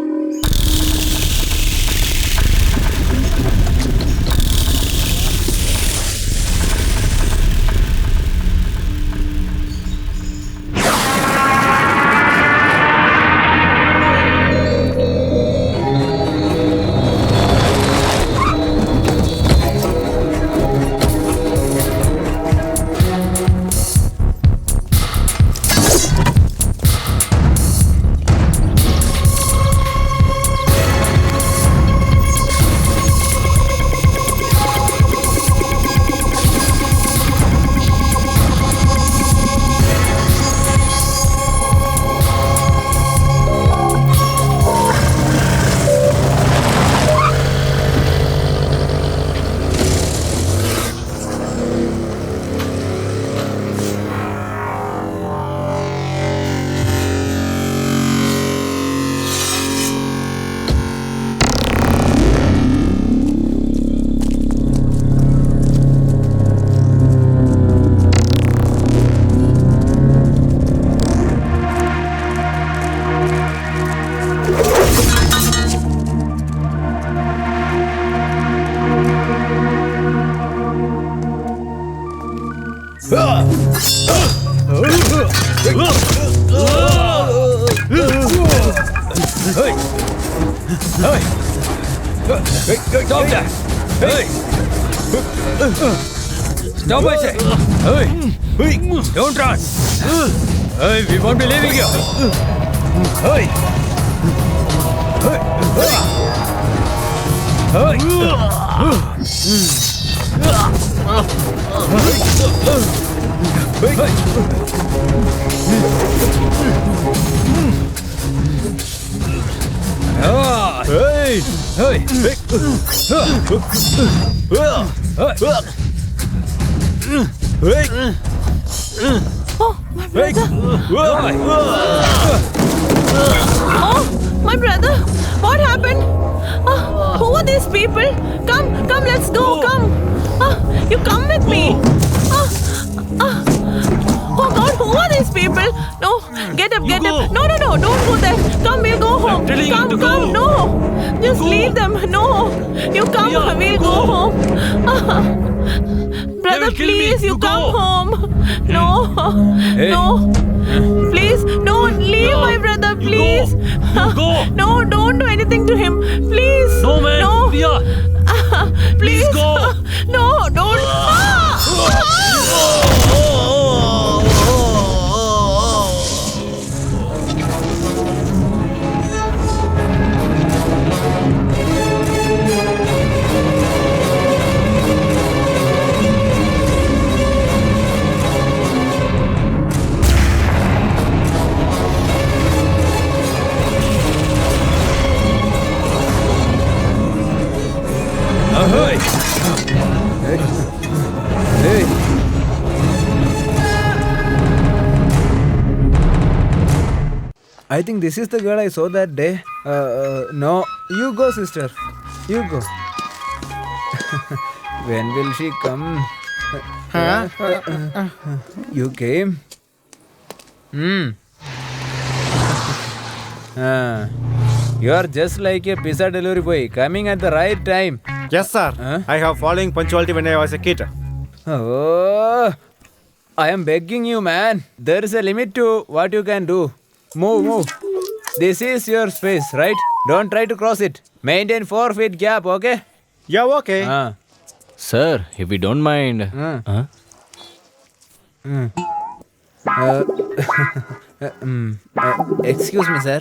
Stop that! Hey! Stop, I say! Hey! Don't run! Hey, we won't be leaving you! Hey! Hey! Oh, my brother. Oh, my brother. What happened? Who are these people? Come, let's go. Come. You come with me. Oh God, who are these people? No, get up. No, don't go there. Come, we'll go home. Come, no. Just leave them. No, you come, we'll go home. Brother, please, you come home. No, no. Please, don't leave my brother, please. Go. No, don't do anything to him. Please. No, man. No. Priya. Please. go. No, don't. I think this is the girl I saw that day. No, you go, sister. You go. When will she come? You came? You are just like a pizza delivery boy, coming at the right time. Yes, sir. I have following punctuality when I was a kid. Oh, I am begging you, man. There is a limit to what you can do. Move. This is your space, right? Don't try to cross it. Maintain 4 feet gap, okay? Yeah, okay. Sir, if you don't mind. Excuse me, sir.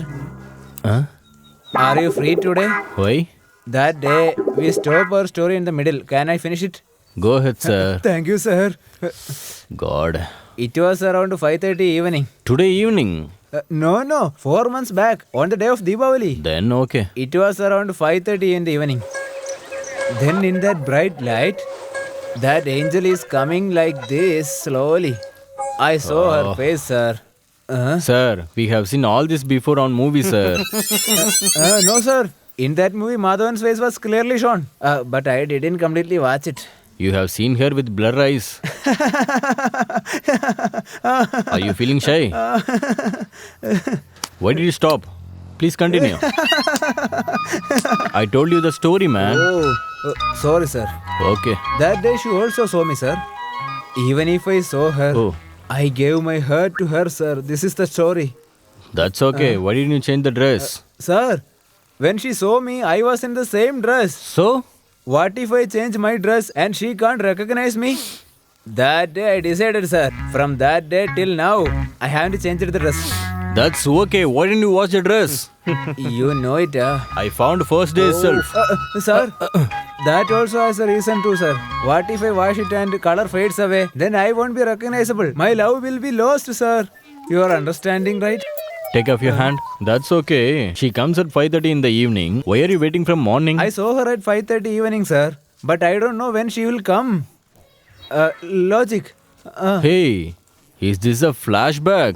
Are you free today? Why? That day we stopped our story in the middle. Can I finish it? Go ahead, sir. Thank you, sir. God. It was around 5:30 evening. Today evening. No. 4 months back on the day of Deepavali. Then okay. It was around 5:30 in the evening. Then in that bright light, that angel is coming like this slowly. I saw her face, sir. Sir, we have seen all this before on movies, sir. No, sir. In that movie, Madhavan's face was clearly shown. But I didn't completely watch it. You have seen her with blur eyes. Are you feeling shy? Why did you stop? Please continue. I told you the story, man. Sorry, sir. Okay. That day she also saw me, sir. Even if I saw her, I gave my heart to her, sir. This is the story. That's okay. Why didn't you change the dress? Sir, when she saw me, I was in the same dress. So? What if I change my dress and she can't recognize me? That day I decided, sir. From that day till now, I haven't changed the dress. That's okay. Why didn't you wash the dress? You know it, I found first day itself. Sir, that also has a reason too, sir. What if I wash it and color fades away? Then I won't be recognizable. My love will be lost, sir. You are understanding, right? Take off your hand. That's okay. She comes at 5:30 in the evening. Why are you waiting from morning? I saw her at 5:30 evening, sir. But I don't know when she will come. Logic. Hey, is this a flashback?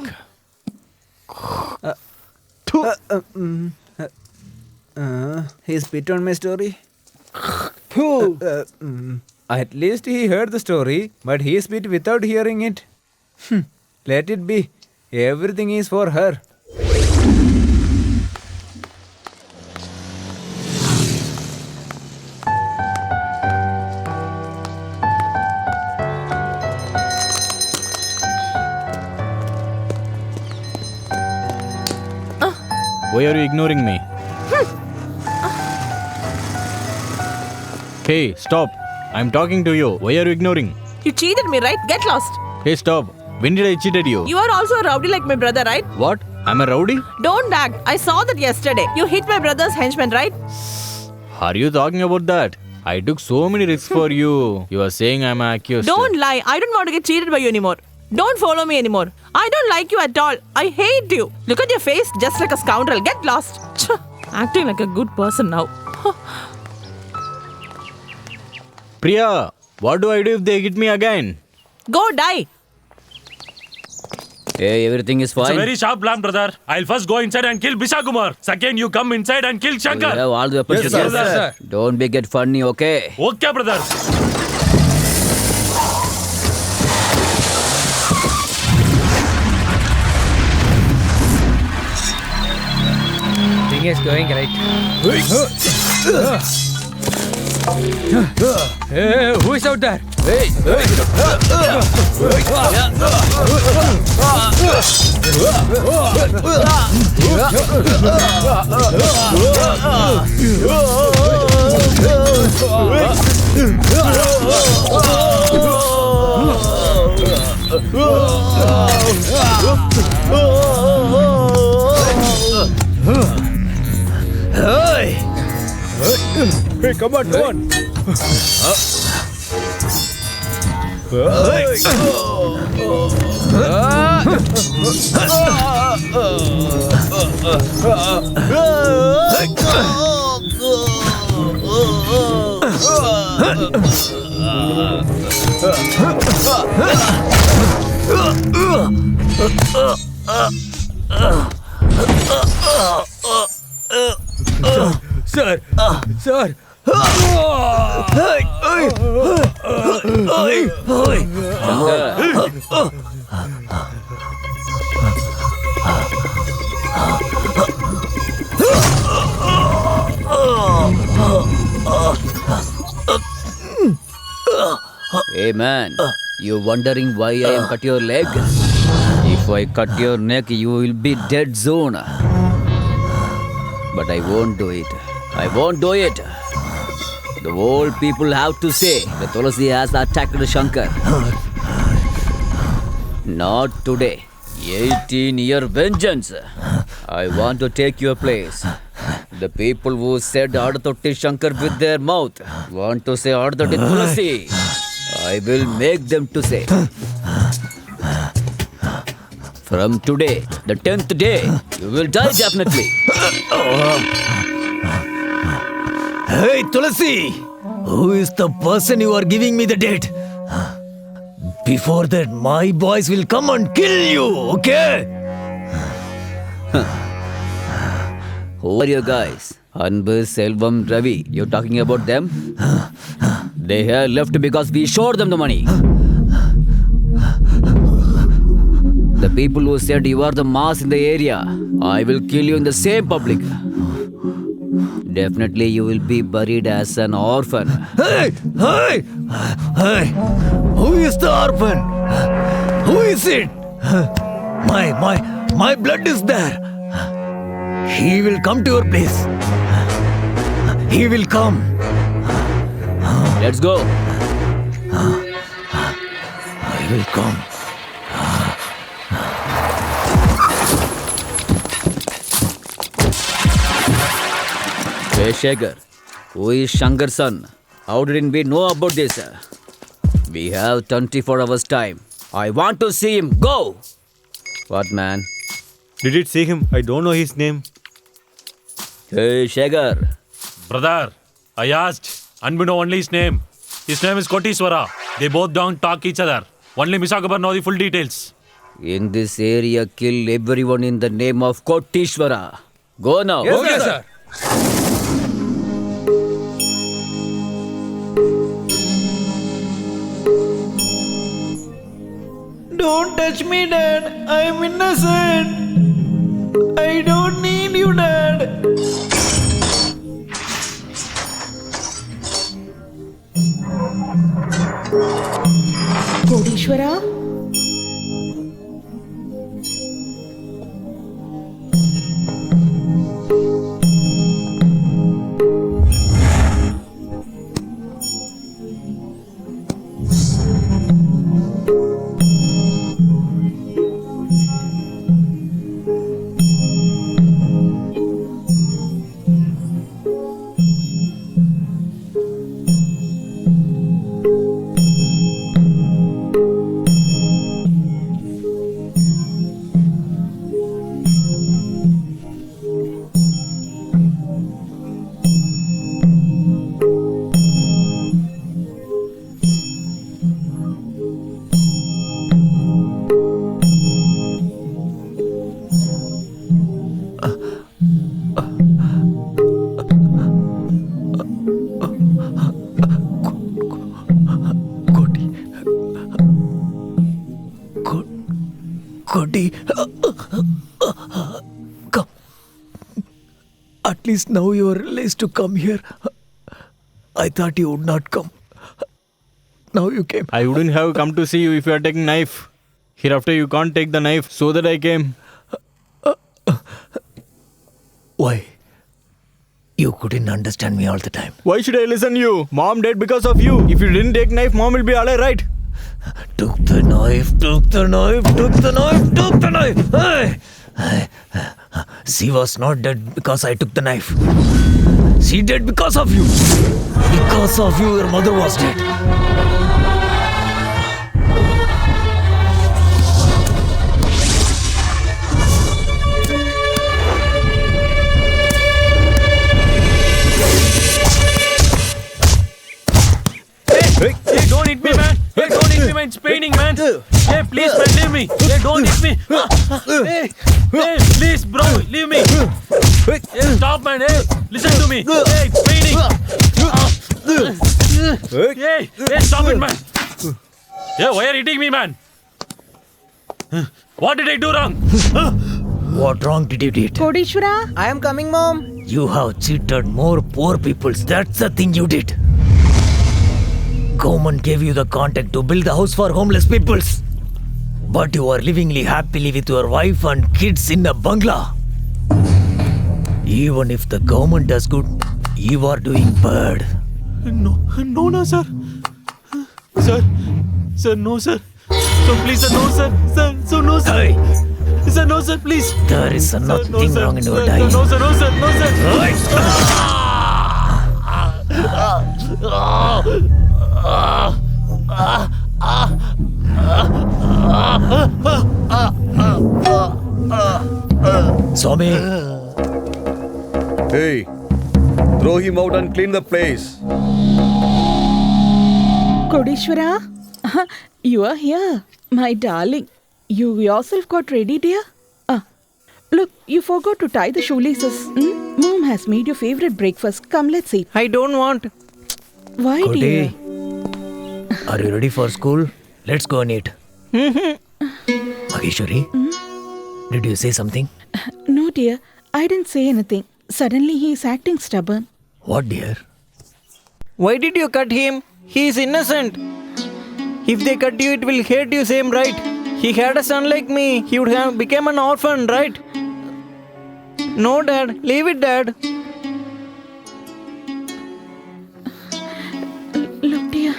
He spit on my story. At least he heard the story, but he spit without hearing it. Let it be. Everything is for her. Why are you ignoring me? Hey, stop. I'm talking to you. Why are you ignoring? You cheated me, right? Get lost. Hey, stop. When did I cheated you? You are also a rowdy like my brother, right? What? I'm a rowdy? Don't nag. I saw that yesterday. You hit my brother's henchman, right? Are you talking about that? I took so many risks for you. You are saying I'm accused. Don't lie. I don't want to get cheated by you anymore. Don't follow me anymore. I don't like you at all. I hate you. Look at your face, just like a scoundrel. Get lost. Acting like a good person now. Priya, what do I do if they hit me again? Go die. Hey, everything is It's a fine. very sharp plan, brother. I'll first go inside and kill Bishakumar. Second, you come inside and kill You Shankar. have all the weapons. Yes, to sir. use. Yes, Don't be get funny, okay? Okay, brother. Thing is going right. Hey, who is out there? Hey, come on, come on. Sir! Sir! Hey man, you wondering why I am cut your leg? If I cut your neck, you will be dead soon. But I won't do it. I won't do it. The whole people have to say that Tulasi has attacked Shankar. Not today. 18-year vengeance. I want to take your place. The people who said Ardatotti Shankar with their mouth want to say Ardatotti Tulasi. I will make them to say. From today, the 10th day, you will die definitely. Hey, Tulasi! Who is the person you are giving me the date? Before that, my boys will come and kill you, okay? Who are you guys? Anbu, Selvam, Ravi. You're talking about them? They have left because we showed them the money. The people who said you are the mass in the area, I will kill you in the same public. Definitely you will be buried as an orphan. Hey! Hey! Hey! Who is the orphan? Who is it? My blood is there. He will come to your place. He will come. Let's go. I will come. Hey Shekhar, who is Shankar's son? How didn't we know about this? We have 24 hours time. I want to see him. Go! What man? Did it see him? I don't know his name. Hey Shekhar. Brother, I asked. Anbu know only his name. His name is Kotishwara. They both don't talk each other. Only Misakabar know the full details. In this area, kill everyone in the name of Kotishwara. Go now. Yes, okay, sir. Don't touch me, Dad. I am innocent. I don't need you, Dad. Kodishwara? Koti, come. At least now you are realized to come here. I thought you would not come. Now you came. I wouldn't have come to see you if you had taken knife. Hereafter you can't take the knife, so that I came. Why? You couldn't understand me all the time. Why should I listen to you? Mom died because of you. If you didn't take knife, mom will be alive, right? Took the knife, took the knife, took the knife, took the knife. Hey! She was not dead because I took the knife. She dead because of you. Because of you, your mother was dead. Hey, don't hit me, man. Hey, don't hit me, man. It's paining, man. Hey, please, man, leave me. Hey, don't hit me. Hey, please, bro, leave me. Hey, stop, man. Hey, listen to me. Hey, it's raining. Hey, stop it, man. Yeah, why are you hitting me, man? What did I do wrong? What wrong did you do? Kodishwara? I am coming, mom. You have cheated more poor peoples. That's the thing you did. Government gave you the contact to build the house for homeless peoples. But you are living happily with your wife and kids in a bungalow. Even if the government does good, you are doing bad. No, sir. Sir, no, sir. So please, sir, no, sir. Sir, no, sir. Hey, Sir, no, sir, please. there is nothing wrong in your dying. No, sir, no, sir, no, sir. Swami, Hey, throw him out and clean the place. Kodishwara, you are here, my darling. You yourself got ready, dear? Look, you forgot to tie the shoelaces. Mom has made your favorite breakfast. Come, let's eat. I don't want. Why, dear? Are you ready for school? Let's go and eat. Maheshwari, did you say something? No, dear. I didn't say anything. Suddenly he is acting stubborn. What, dear? Why did you cut him? He is innocent. If they cut you, it will hurt you same, right? He had a son like me. He would have become an orphan, right? No, Dad. Leave it, Dad. Look, dear.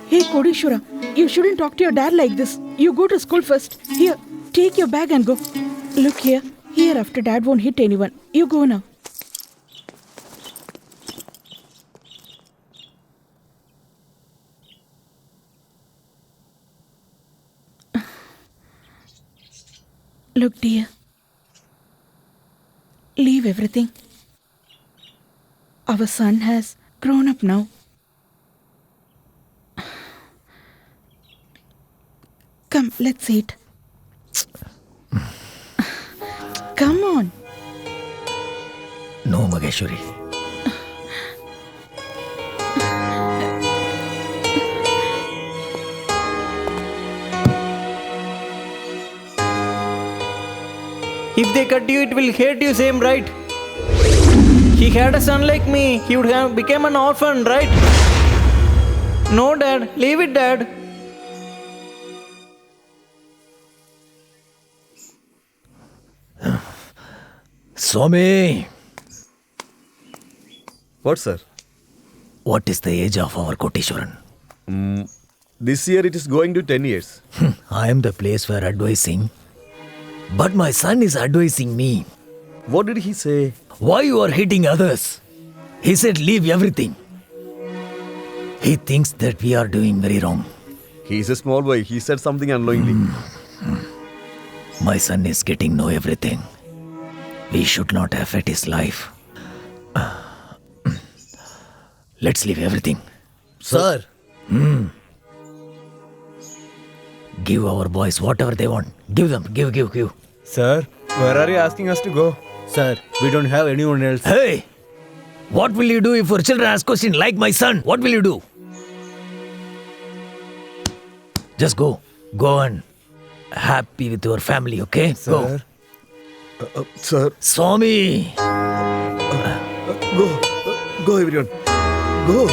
Hey, Kodishwara, you shouldn't talk to your dad like this. You go to school first. Here, take your bag and go. Look here. Hereafter, Dad won't hit anyone. You go now. Look, dear. Leave everything. Our son has grown up now. Come, let's eat. Come on. No, Maheshwari. If they cut you, it will hurt you same, right? He had a son like me. He would have become an orphan, right? No, Dad. Leave it, Dad. Swami, What, sir? what is the age of our Koteshwaran? This year it is going to 10 years. I am the place for advising. But my son is advising me. What did he say? Why you are hitting others? He said leave everything. He thinks that we are doing very wrong. He's a small boy. He said something unknowingly. My son is getting know everything. We should not affect his life. Let's leave everything. Sir. Give our boys whatever they want. Give them. Give. Sir, where are you asking us to go? Sir, we don't have anyone else. Hey! What will you do if your children ask question like my son? What will you do? Just go. Go and happy with your family, okay? Sir. Sir. Swami! Go everyone. Go.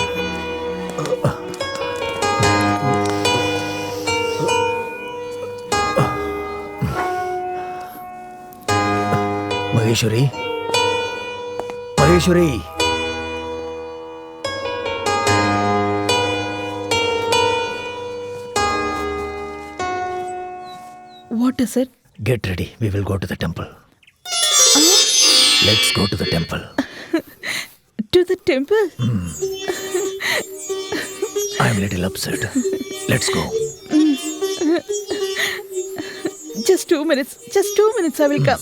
Maheshwari? Maheshwari! What is it? Get ready. We will go to the temple. Let's go to the temple. To the temple? I'm a little upset. Let's go. Just 2 minutes. Just 2 minutes, I will come.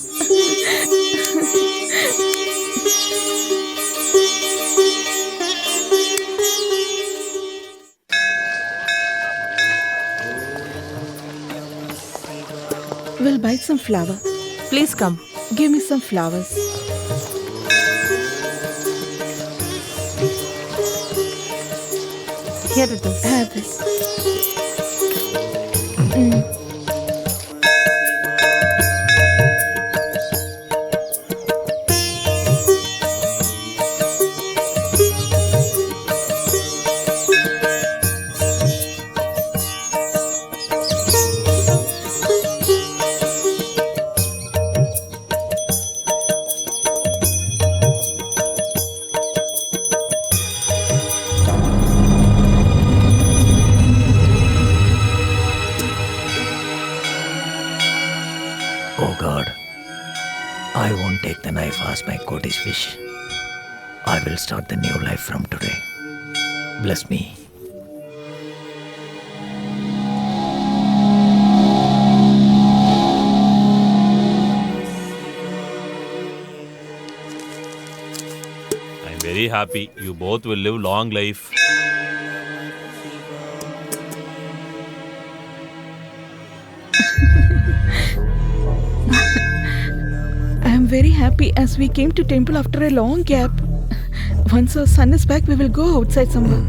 We'll buy some flower. Please come. Give me some flowers. Here it is. Have this. Oh God, I won't take the knife as my Koti's wish. I will start the new life from today. Bless me. I'm very happy. You both will live long life. I am very happy as we came to temple after a long gap. Once our son is back, we will go outside somewhere.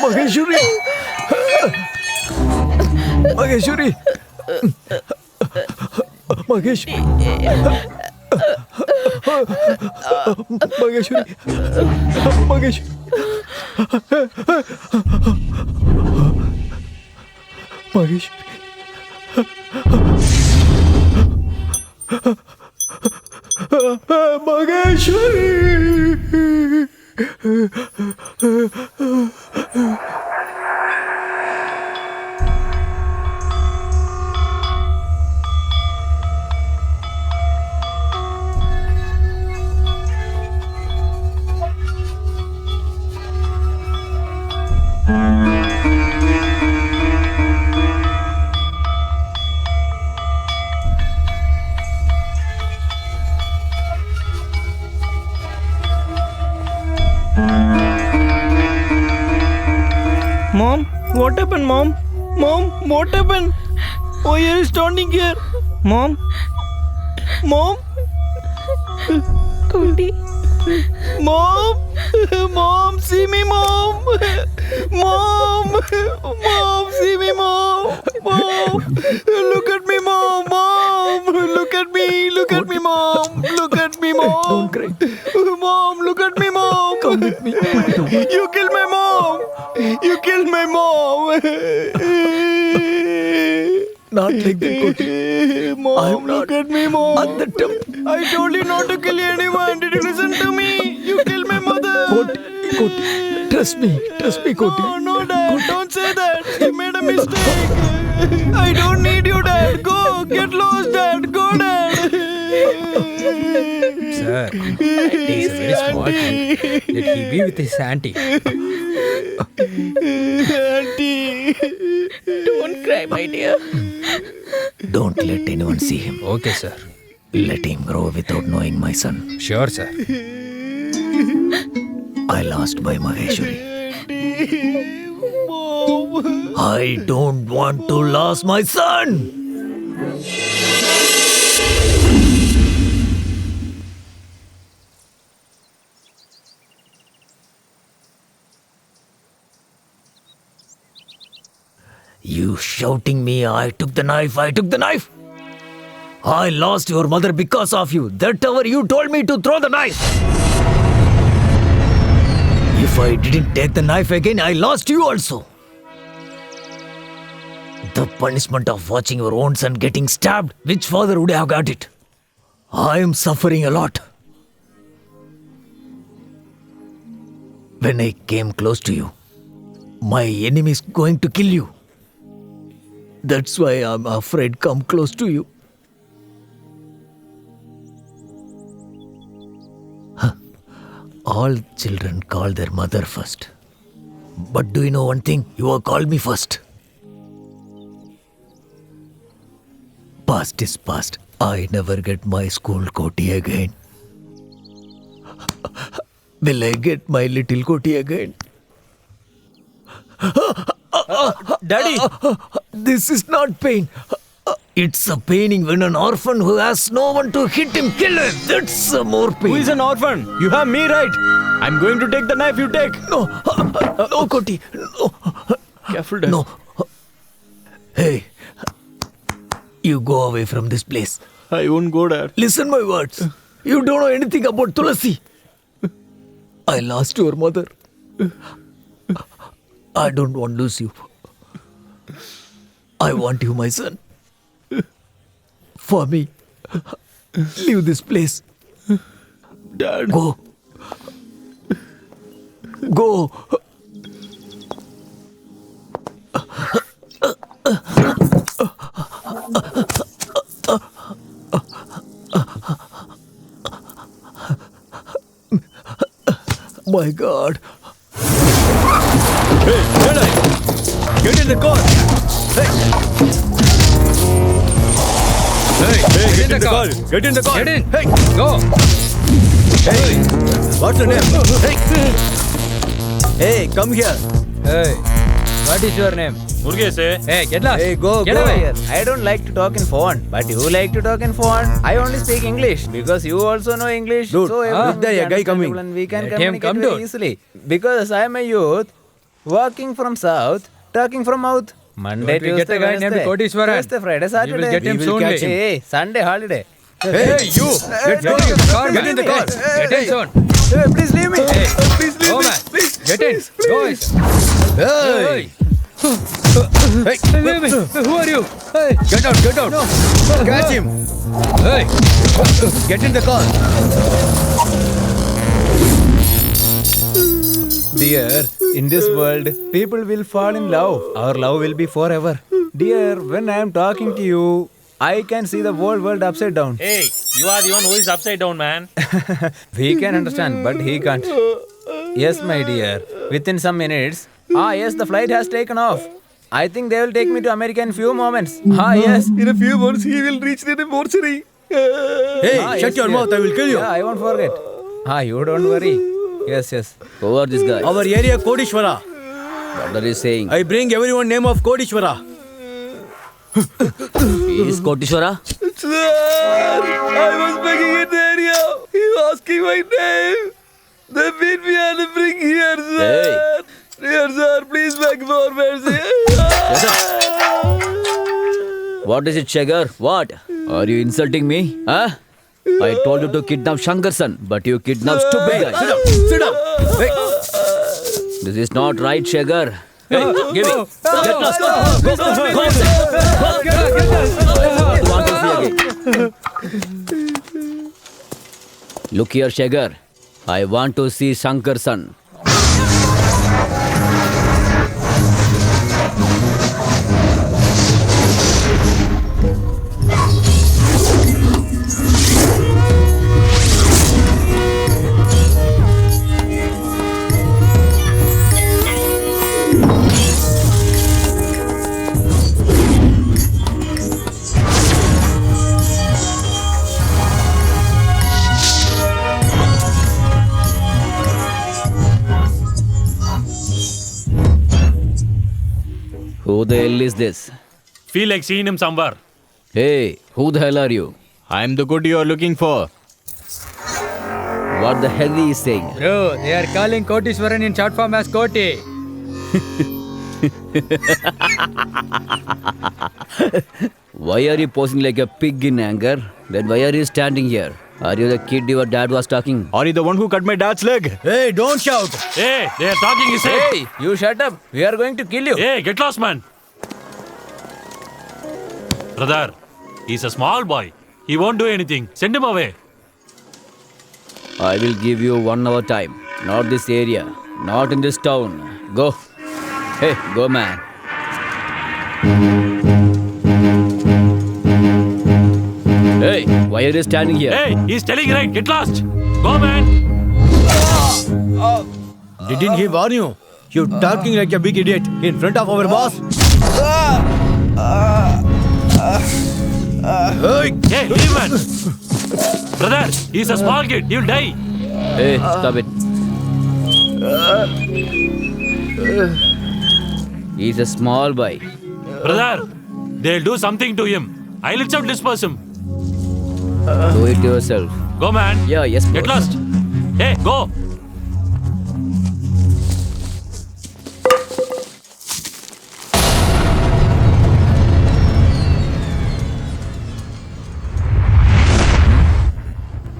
Maheshwari! Maheshwari! Maheshwari! Maheshwari! Maheshwari! Maheshwari! Maheshwari! Mom, what happened, Mom? Mom, what happened? Why are you standing here? Mom? Mom? Koti. Mom? Mom, see me, Mom! Mom! Mom, see me, Mom! Mom! Look at me, Mom! Mom! Look at me! Look at me, Mom! Look at me, Mom! Don't cry. Mom, look at me, Mom! Come with me. You killed my mom! You killed my mom! Not like that, Koti. Mom, look at me, Mom! At the temple. I told you not to kill anyone. Did you listen to me? You killed my mother. Koti, trust me, Koti. No, no, Dad. Don't say that. You made a mistake. I don't need you, Dad. Go. Get lost, Dad. Go, Dad. Sir, he is a very smart one. Let he be with his auntie. Auntie. Don't cry, my dear. Don't let anyone see him. Okay, sir. Let him grow without knowing my son. Sure, sir. I lost my Maheshwari. Mom. I don't want to lose my son. You shouting me, I took the knife. I lost your mother because of you. That hour you told me to throw the knife. If I didn't take the knife again, I lost you also. The punishment of watching your own son getting stabbed, which father would have got it? I am suffering a lot. When I came close to you, my enemy is going to kill you. That's why I'm afraid come close to you. All children call their mother first. But do you know one thing? You have called me first. Past is past. I never get my school koti again. Will I get my little koti again? Daddy! This is not pain. It's a paining when an orphan who has no one to hit him, kill him. That's more pain. Who is an orphan? You have me, right? I'm going to take the knife you take. No, no, Koti. No. Careful, Dad. No. Hey, you go away from this place. I won't go, Dad. Listen my words. You don't know anything about Tulasi. I lost your mother. I don't want to lose you. I want you, my son. For me. Leave this place. Dad. Go. Go. My God. Hey, Jedi! Get in the car! Hey! Hey, get in the car! Get in the car! Get in. Hey! Go. Hey! What's your name? Hey! Hey, come here! Hey, what is your name? Murugesh, Hey, get lost. Hey, go away. here. I don't like to talk in phone, but you like to talk in phone. I only speak English because you also know English. Dude, so look there, a guy coming. And we can Let him communicate come, very dude. easily. Because I am a youth, walking from south, talking from mouth. Monday, Don't we get Tuesday, a guy named Wednesday, Kotishwaran? Thursday, Friday, Saturday. We will get him will soon. catch him. Hey, Sunday holiday. Hey, you! Let's go! Get in the car, Get man. in the car! Get in soon. Hey, please leave me. Hey, Please leave go, me. man. Please. Get in. Go. Hey! Hey, leave me. Who are you? Hey, Get out! Get out! Catch him! hey. Get in the car! Dear, in this world, people will fall in love. Our love will be forever. Dear, when I am talking to you, I can see the whole world upside down. Hey, you are the one who is upside down, man. We can understand, but he can't. Yes, my dear. Within some minutes. Yes, the flight has taken off. I think they will take me to America in few moments. Yes. In a few months, he will reach the mortuary. Hey, shut Yes, your dear. mouth, I will kill you! Yeah, I won't forget. You don't worry. Yes, yes. Who are these guys? Our area Kodishwara. What are you saying? I bring everyone name of Kodishwara. He is Kotishwara? Sir, I was begging in the area. He was asking my name. They beat me and bring here, sir. Dear sir, please beg for mercy. What is it, Shagar? What? Are you insulting me? Huh? I told you to kidnap Shankarsan, but you kidnapped stupid guy. Sit down! Sit down! Hey! This is not right, Shagar. Hey, give me. Get lost. Go outside. I don't want to see again. Look here, Shagar. I want to see Shankarsan. Who the hell is this? Feel like seeing him somewhere. Hey, who the hell are you? I'm the good you are looking for. What the hell he is saying? Bro, they are calling Kotishwaran in short form as Koti. Why are you posing like a pig in anger? Then why are you standing here? Are you the kid your dad was talking? Are you the one who cut my dad's leg? Hey, don't shout! Hey, they are talking his head. Hey, you shut up. We are going to kill you. Hey, get lost, man. Brother, he's a small boy. He won't do anything. Send him away. I will give you 1 hour time. Not this area. Not in this town. Go. Hey, go, man. Hey, why are you standing here? Hey, he's telling right. Get lost. Go, man. Didn't he warn you? You talking like a big idiot in front of our boss? Hey, leave man. Brother, he's a small kid. He'll die. Hey, stop it. He's a small boy. Brother, they'll do something to him. I'll accept this person. Do it yourself. Go, man. Yeah, yes, Get boss. lost. Hey, go.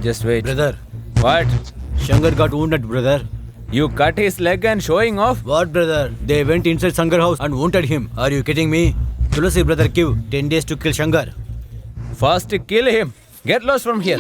Just wait. Brother, What? Shankar got wounded, brother. You cut his leg and showing off? What, brother? They went inside Shankar house and wounded him. Are you kidding me? Tulasi brother give 10 days to kill Shankar. First kill him. Get lost from here.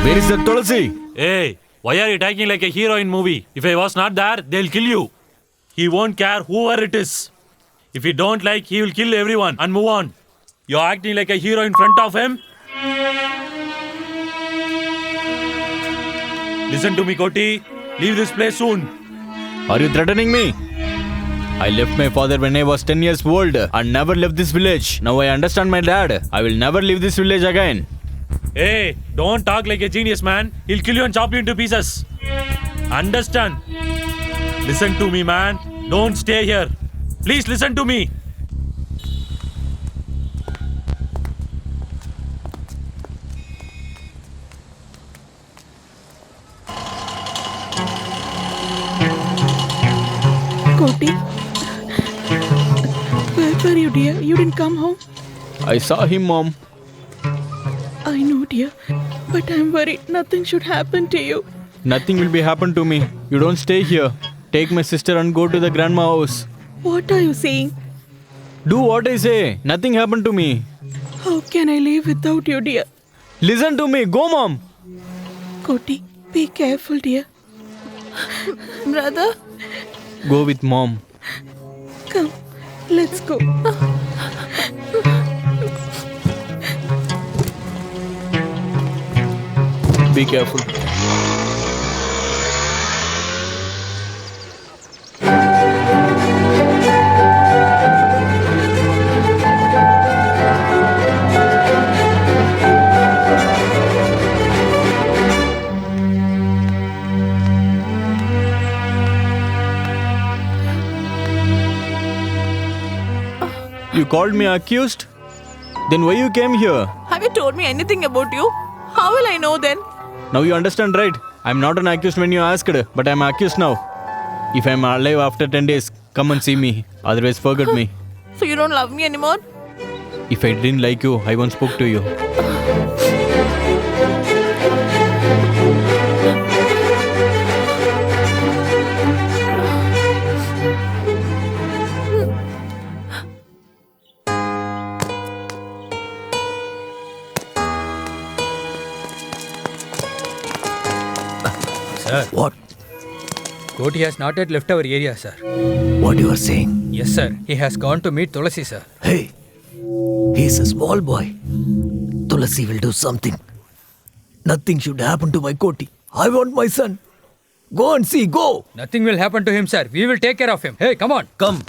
Where is that Tulasi? Hey, why are you talking like a hero in movie? If I was not there, they'll kill you. He won't care whoever it is. If you don't like, he will kill everyone and move on. You're acting like a hero in front of him. Listen to me, Koti. Leave this place soon. Are you threatening me? I left my father when I was 10 years old and never left this village. Now I understand my dad. I will never leave this village again. Hey, don't talk like a genius, man. He'll kill you and chop you into pieces. Understand? Listen to me, man. Don't stay here. Please listen to me. Koti, where were you, dear? You didn't come home? I saw him, Mom. I know, dear, but I'm worried nothing should happen to you. Nothing will be happen to me. You don't stay here. Take my sister and go to the grandma house. What are you saying? Do what I say. Nothing happened to me. How can I live without you, dear? Listen to me. Go, Mom. Koti, be careful, dear. Brother? Go with Mom. Come, let's go. Be careful. You called me accused? Then why you came here? Have you told me anything about you? How will I know then? Now you understand, right? I'm not an accused when you asked, but I'm accused now. If I'm alive after 10 days, come and see me. Otherwise, forget me. So you don't love me anymore? If I didn't like you, I won't spoke to you. Sir. What? Koti has not yet left our area, sir. What you are saying? Yes, sir. He has gone to meet Tulasi, sir. Hey, he's a small boy. Tulasi will do something. Nothing should happen to my Koti. I want my son. Go and see, go. Nothing will happen to him, sir. We will take care of him. Hey, come on. Come.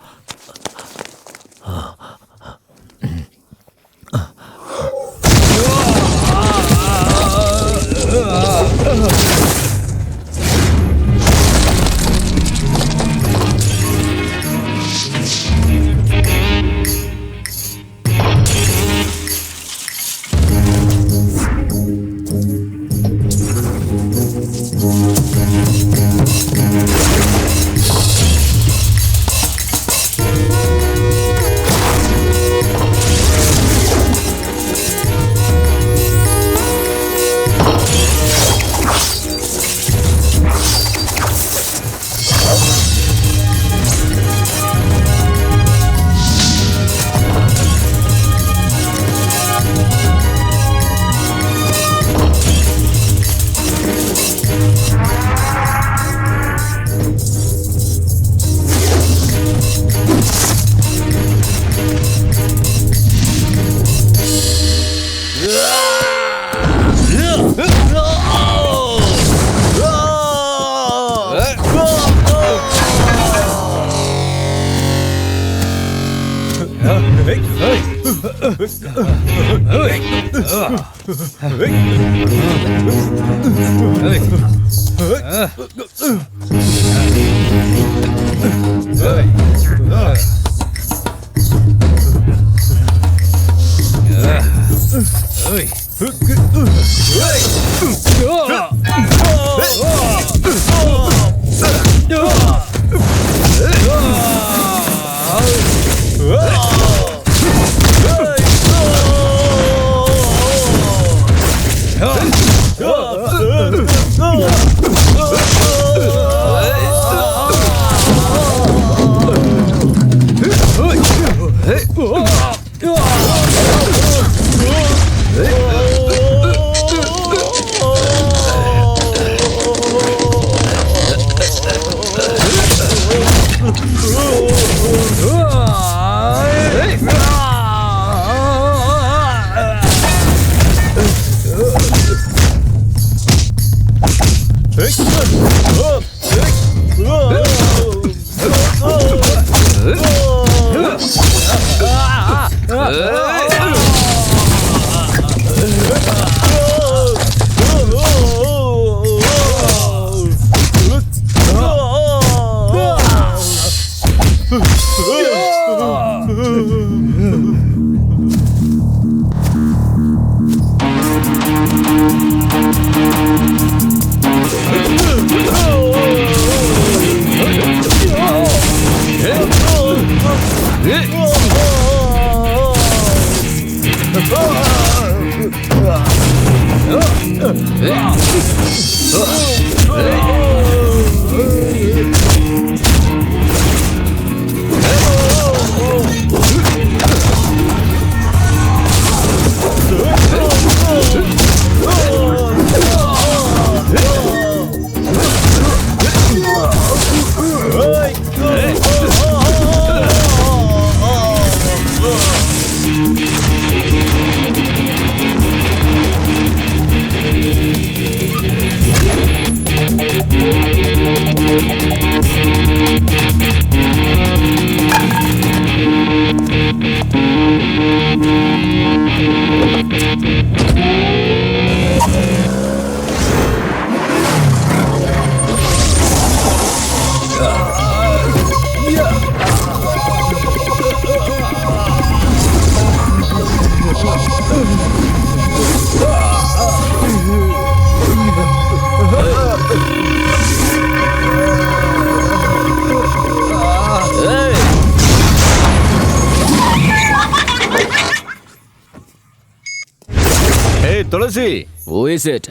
Hey, Tulasi. Who is it?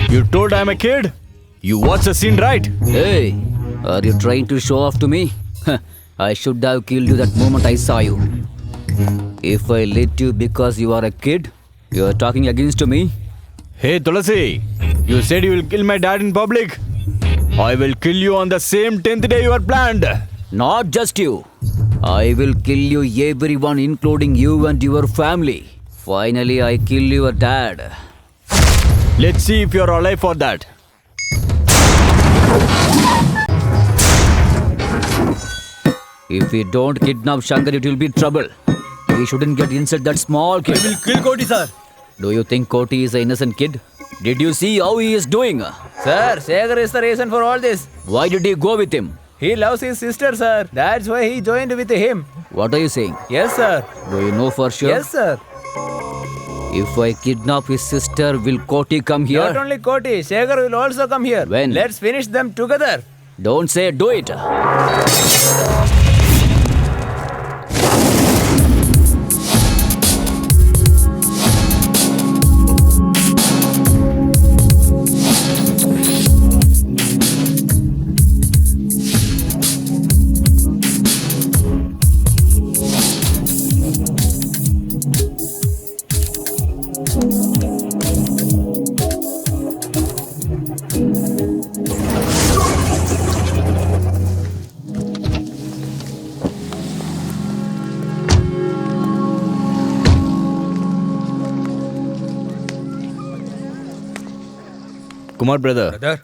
You told I'm a kid? You watched the scene, right? Hey, are you trying to show off to me? I should have killed you that moment I saw you. If I let you because you are a kid, you are talking against me? Hey, Tulasi. You said you will kill my dad in public. I will kill you on the same 10th day you are planned. Not just you. I will kill you everyone including you and your family. Finally, I kill your dad. Let's see if you're alive for that. If we don't kidnap Shankar, it will be trouble. We shouldn't get inside that small kid. I will kill Koti, sir. Do you think Koti is an innocent kid? Did you see how he is doing? Sir, Shekhar is the reason for all this. Why did he go with him? He loves his sister, sir. That's why he joined with him. What are you saying? Yes, sir. Do you know for sure? Yes, sir. If I kidnap his sister, will Koti come here? Not only Koti, Shekhar will also come here. When? Let's finish them together. Don't say do it. Kumar, brother. Brother?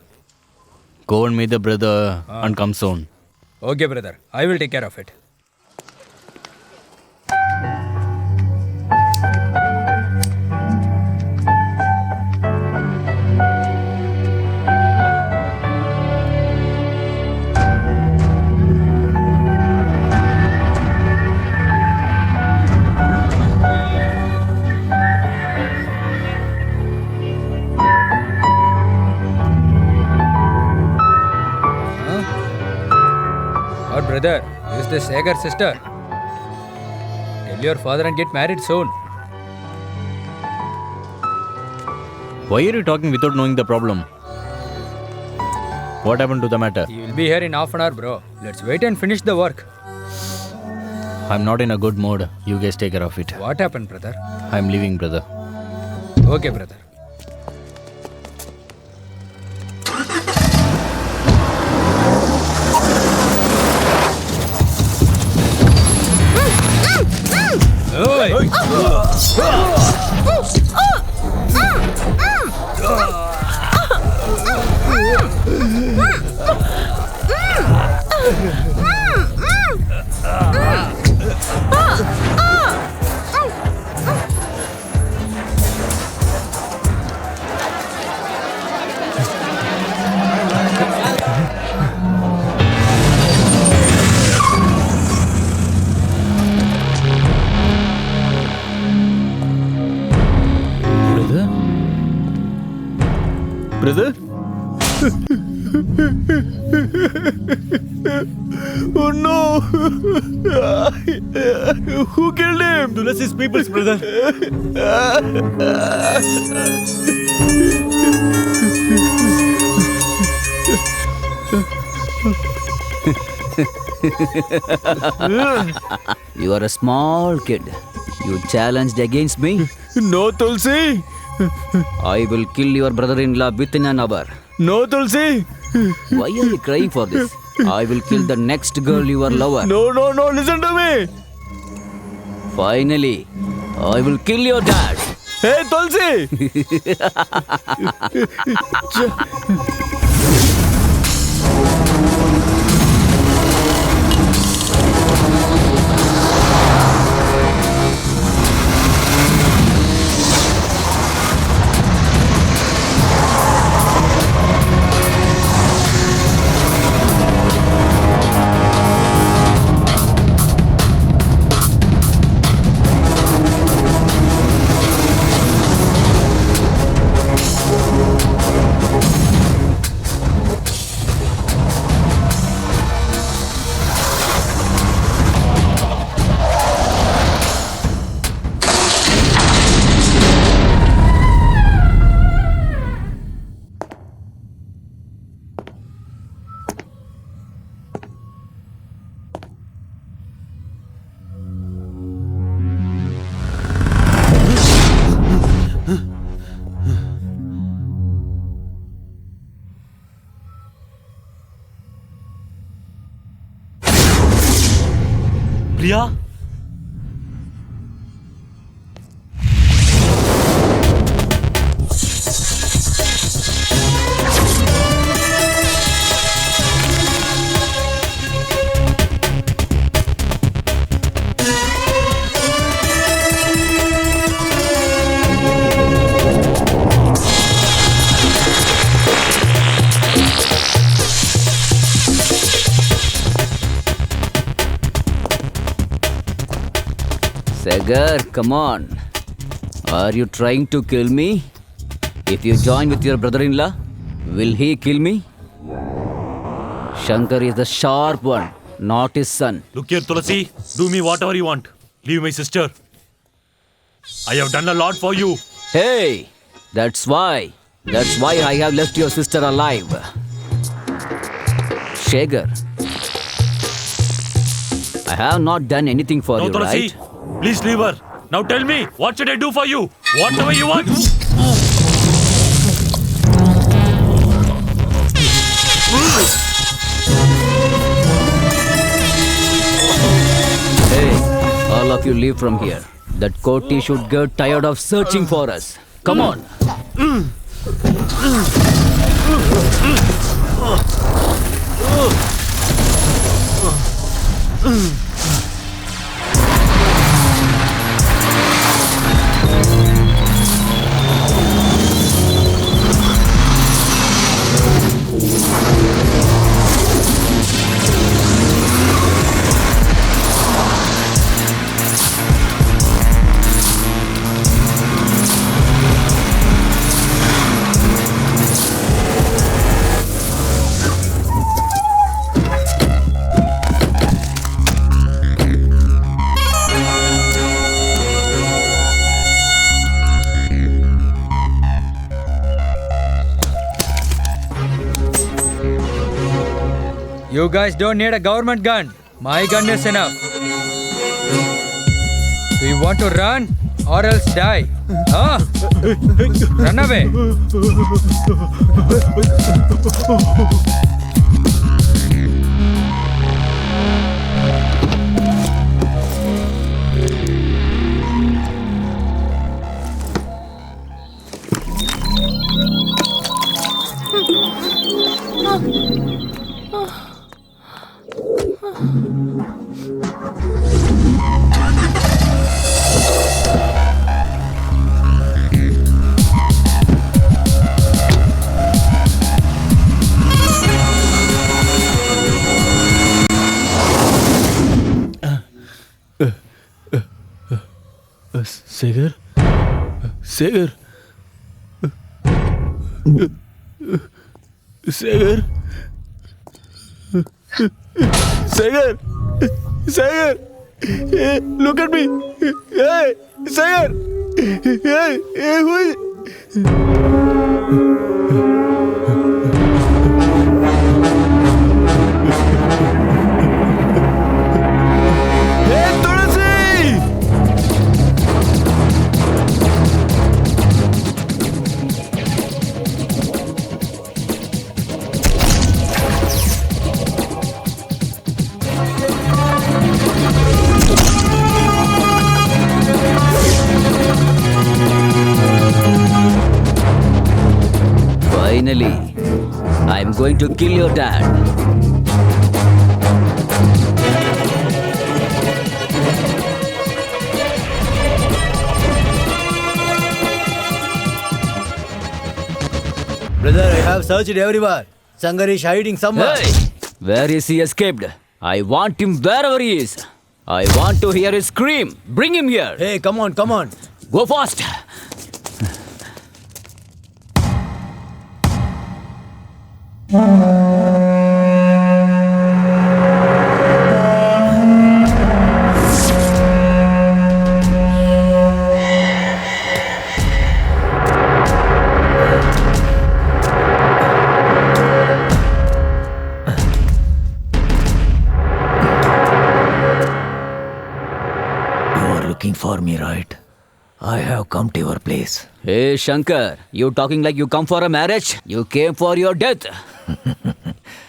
Go and meet the brother and come soon. Okay, brother. I will take care of it. brother, this is the Sagar sister. Tell your father and get married soon. Why are you talking without knowing the problem? What happened to the matter? He will be here in half an hour, bro. Let's wait and finish the work. I'm not in a good mood. You guys take care of it. What happened, brother? I'm leaving, brother. Okay, brother. Brother? Oh no! Who killed him? Tulasi's people's brother. You are a small kid. You challenged against me? No, Tulsi! I will kill your brother-in-law within an hour. No, Tulsi! Why are you crying for this? I will kill the next girl you are lover. No, listen to me! Finally, I will kill your dad. Hey, Tulsi! Priya? Sagar, come on. Are you trying to kill me? If you join with your brother-in-law, will he kill me? Shankar is the sharp one, not his son. Look here, Tulasi. Do me whatever you want. Leave my sister. I have done a lot for you. Hey, that's why I have left your sister alive. Shagar, I have not done anything for you, Tulasi. right? Please leave her. Now tell me, what should I do for you? Whatever you want. Hey, all of you leave from here. That Koti should get tired of searching for us. Come on. You guys don't need a government gun. My gun is enough. Do you want to run or else die? Huh? Run away. Sagar? Sagar? Sagar? Sagar? Sagar? Hey, look at me! Hey, Sagar! Hey, who is... Finally, I'm going to kill your dad. Brother, I have searched everywhere. Sangar is hiding somewhere. Hey! Where is he escaped? I want him wherever he is. I want to hear his scream. Bring him here. Hey, come on, come on. Go fast. Looking for me, right? I have come to your place. Hey, Shankar, you talking like you come for a marriage? You came for your death.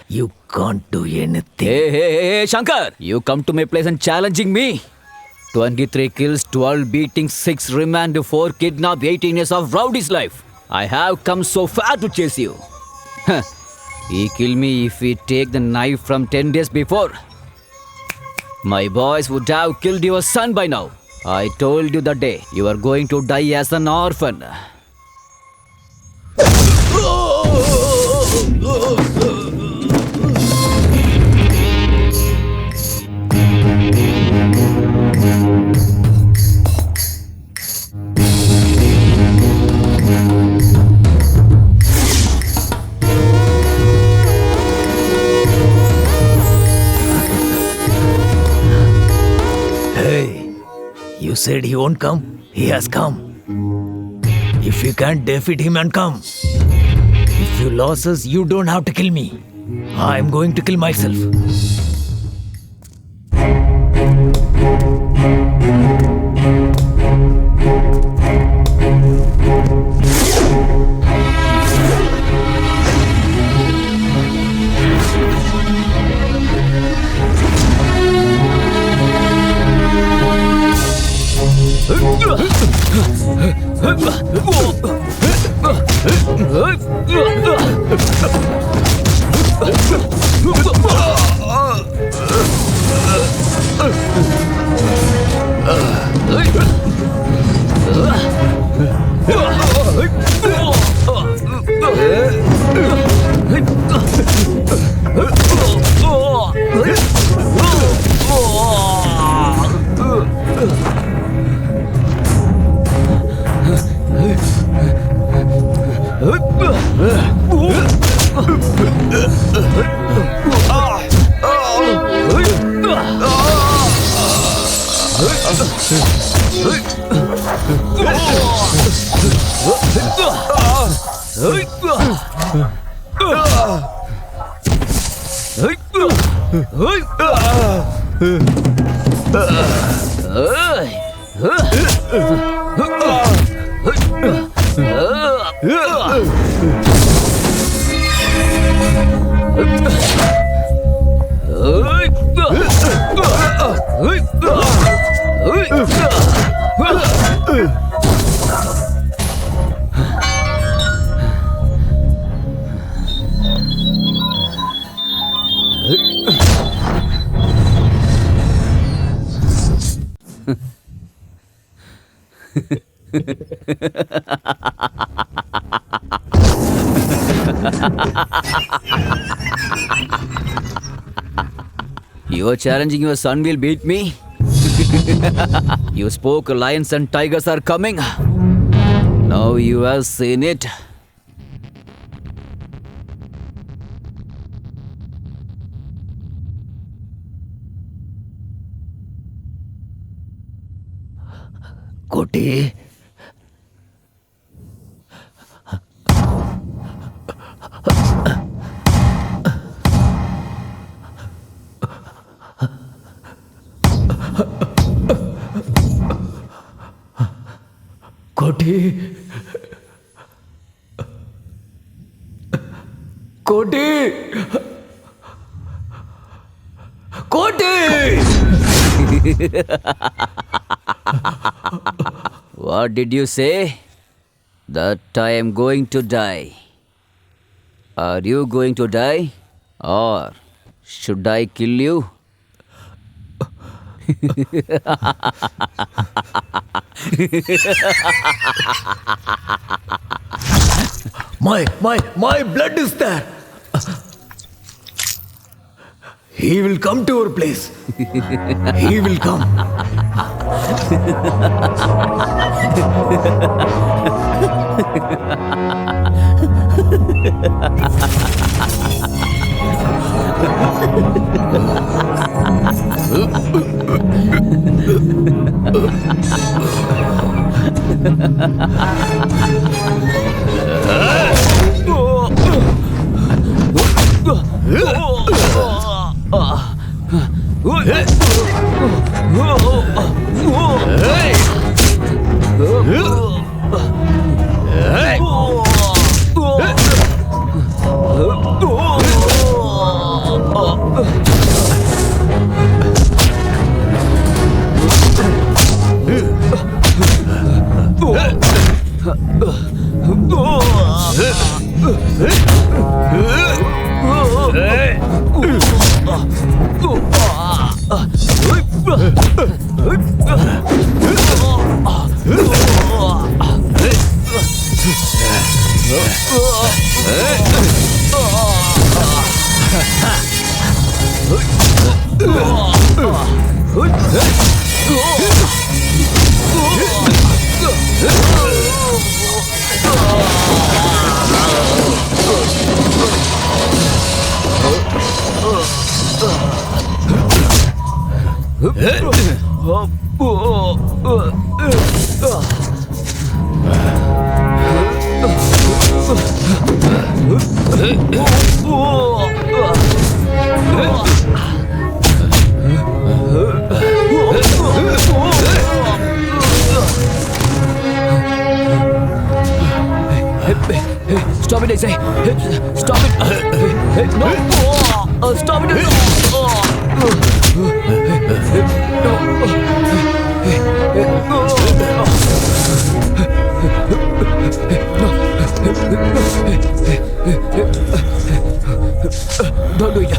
You can't do anything. Hey, Shankar, you come to my place and challenging me. 23 kills, 12 beatings, 6 remand, 4 kidnap, 18 years of rowdy's life. I have come so far to chase you. He killed me if he take the knife from 10 days before. My boys would have killed your son by now. I told you that day you are going to die as an orphan. You said he won't come. He has come. If you can't defeat him and come, if you lose us, you don't have to kill me. I'm going to kill myself. You are challenging your son will beat me? You spoke lions and tigers are coming. Now you have seen it. Koti. Koti. Koti. Koti. What did you say? That I am going to die. Are you going to die? Or should I kill you? My blood is there. He will come to our place. He will come. Stop it, I say. Stop it. No. Stop it. Don't do it.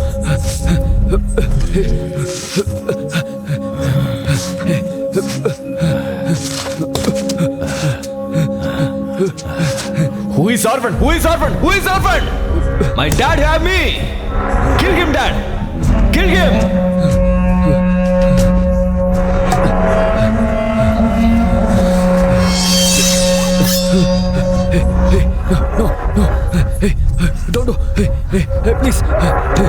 Who is orphan? Who is orphan? Who is orphan? My dad have me. Kill him, dad. Kill him. No. Hey, don't do. Hey, please. Hey.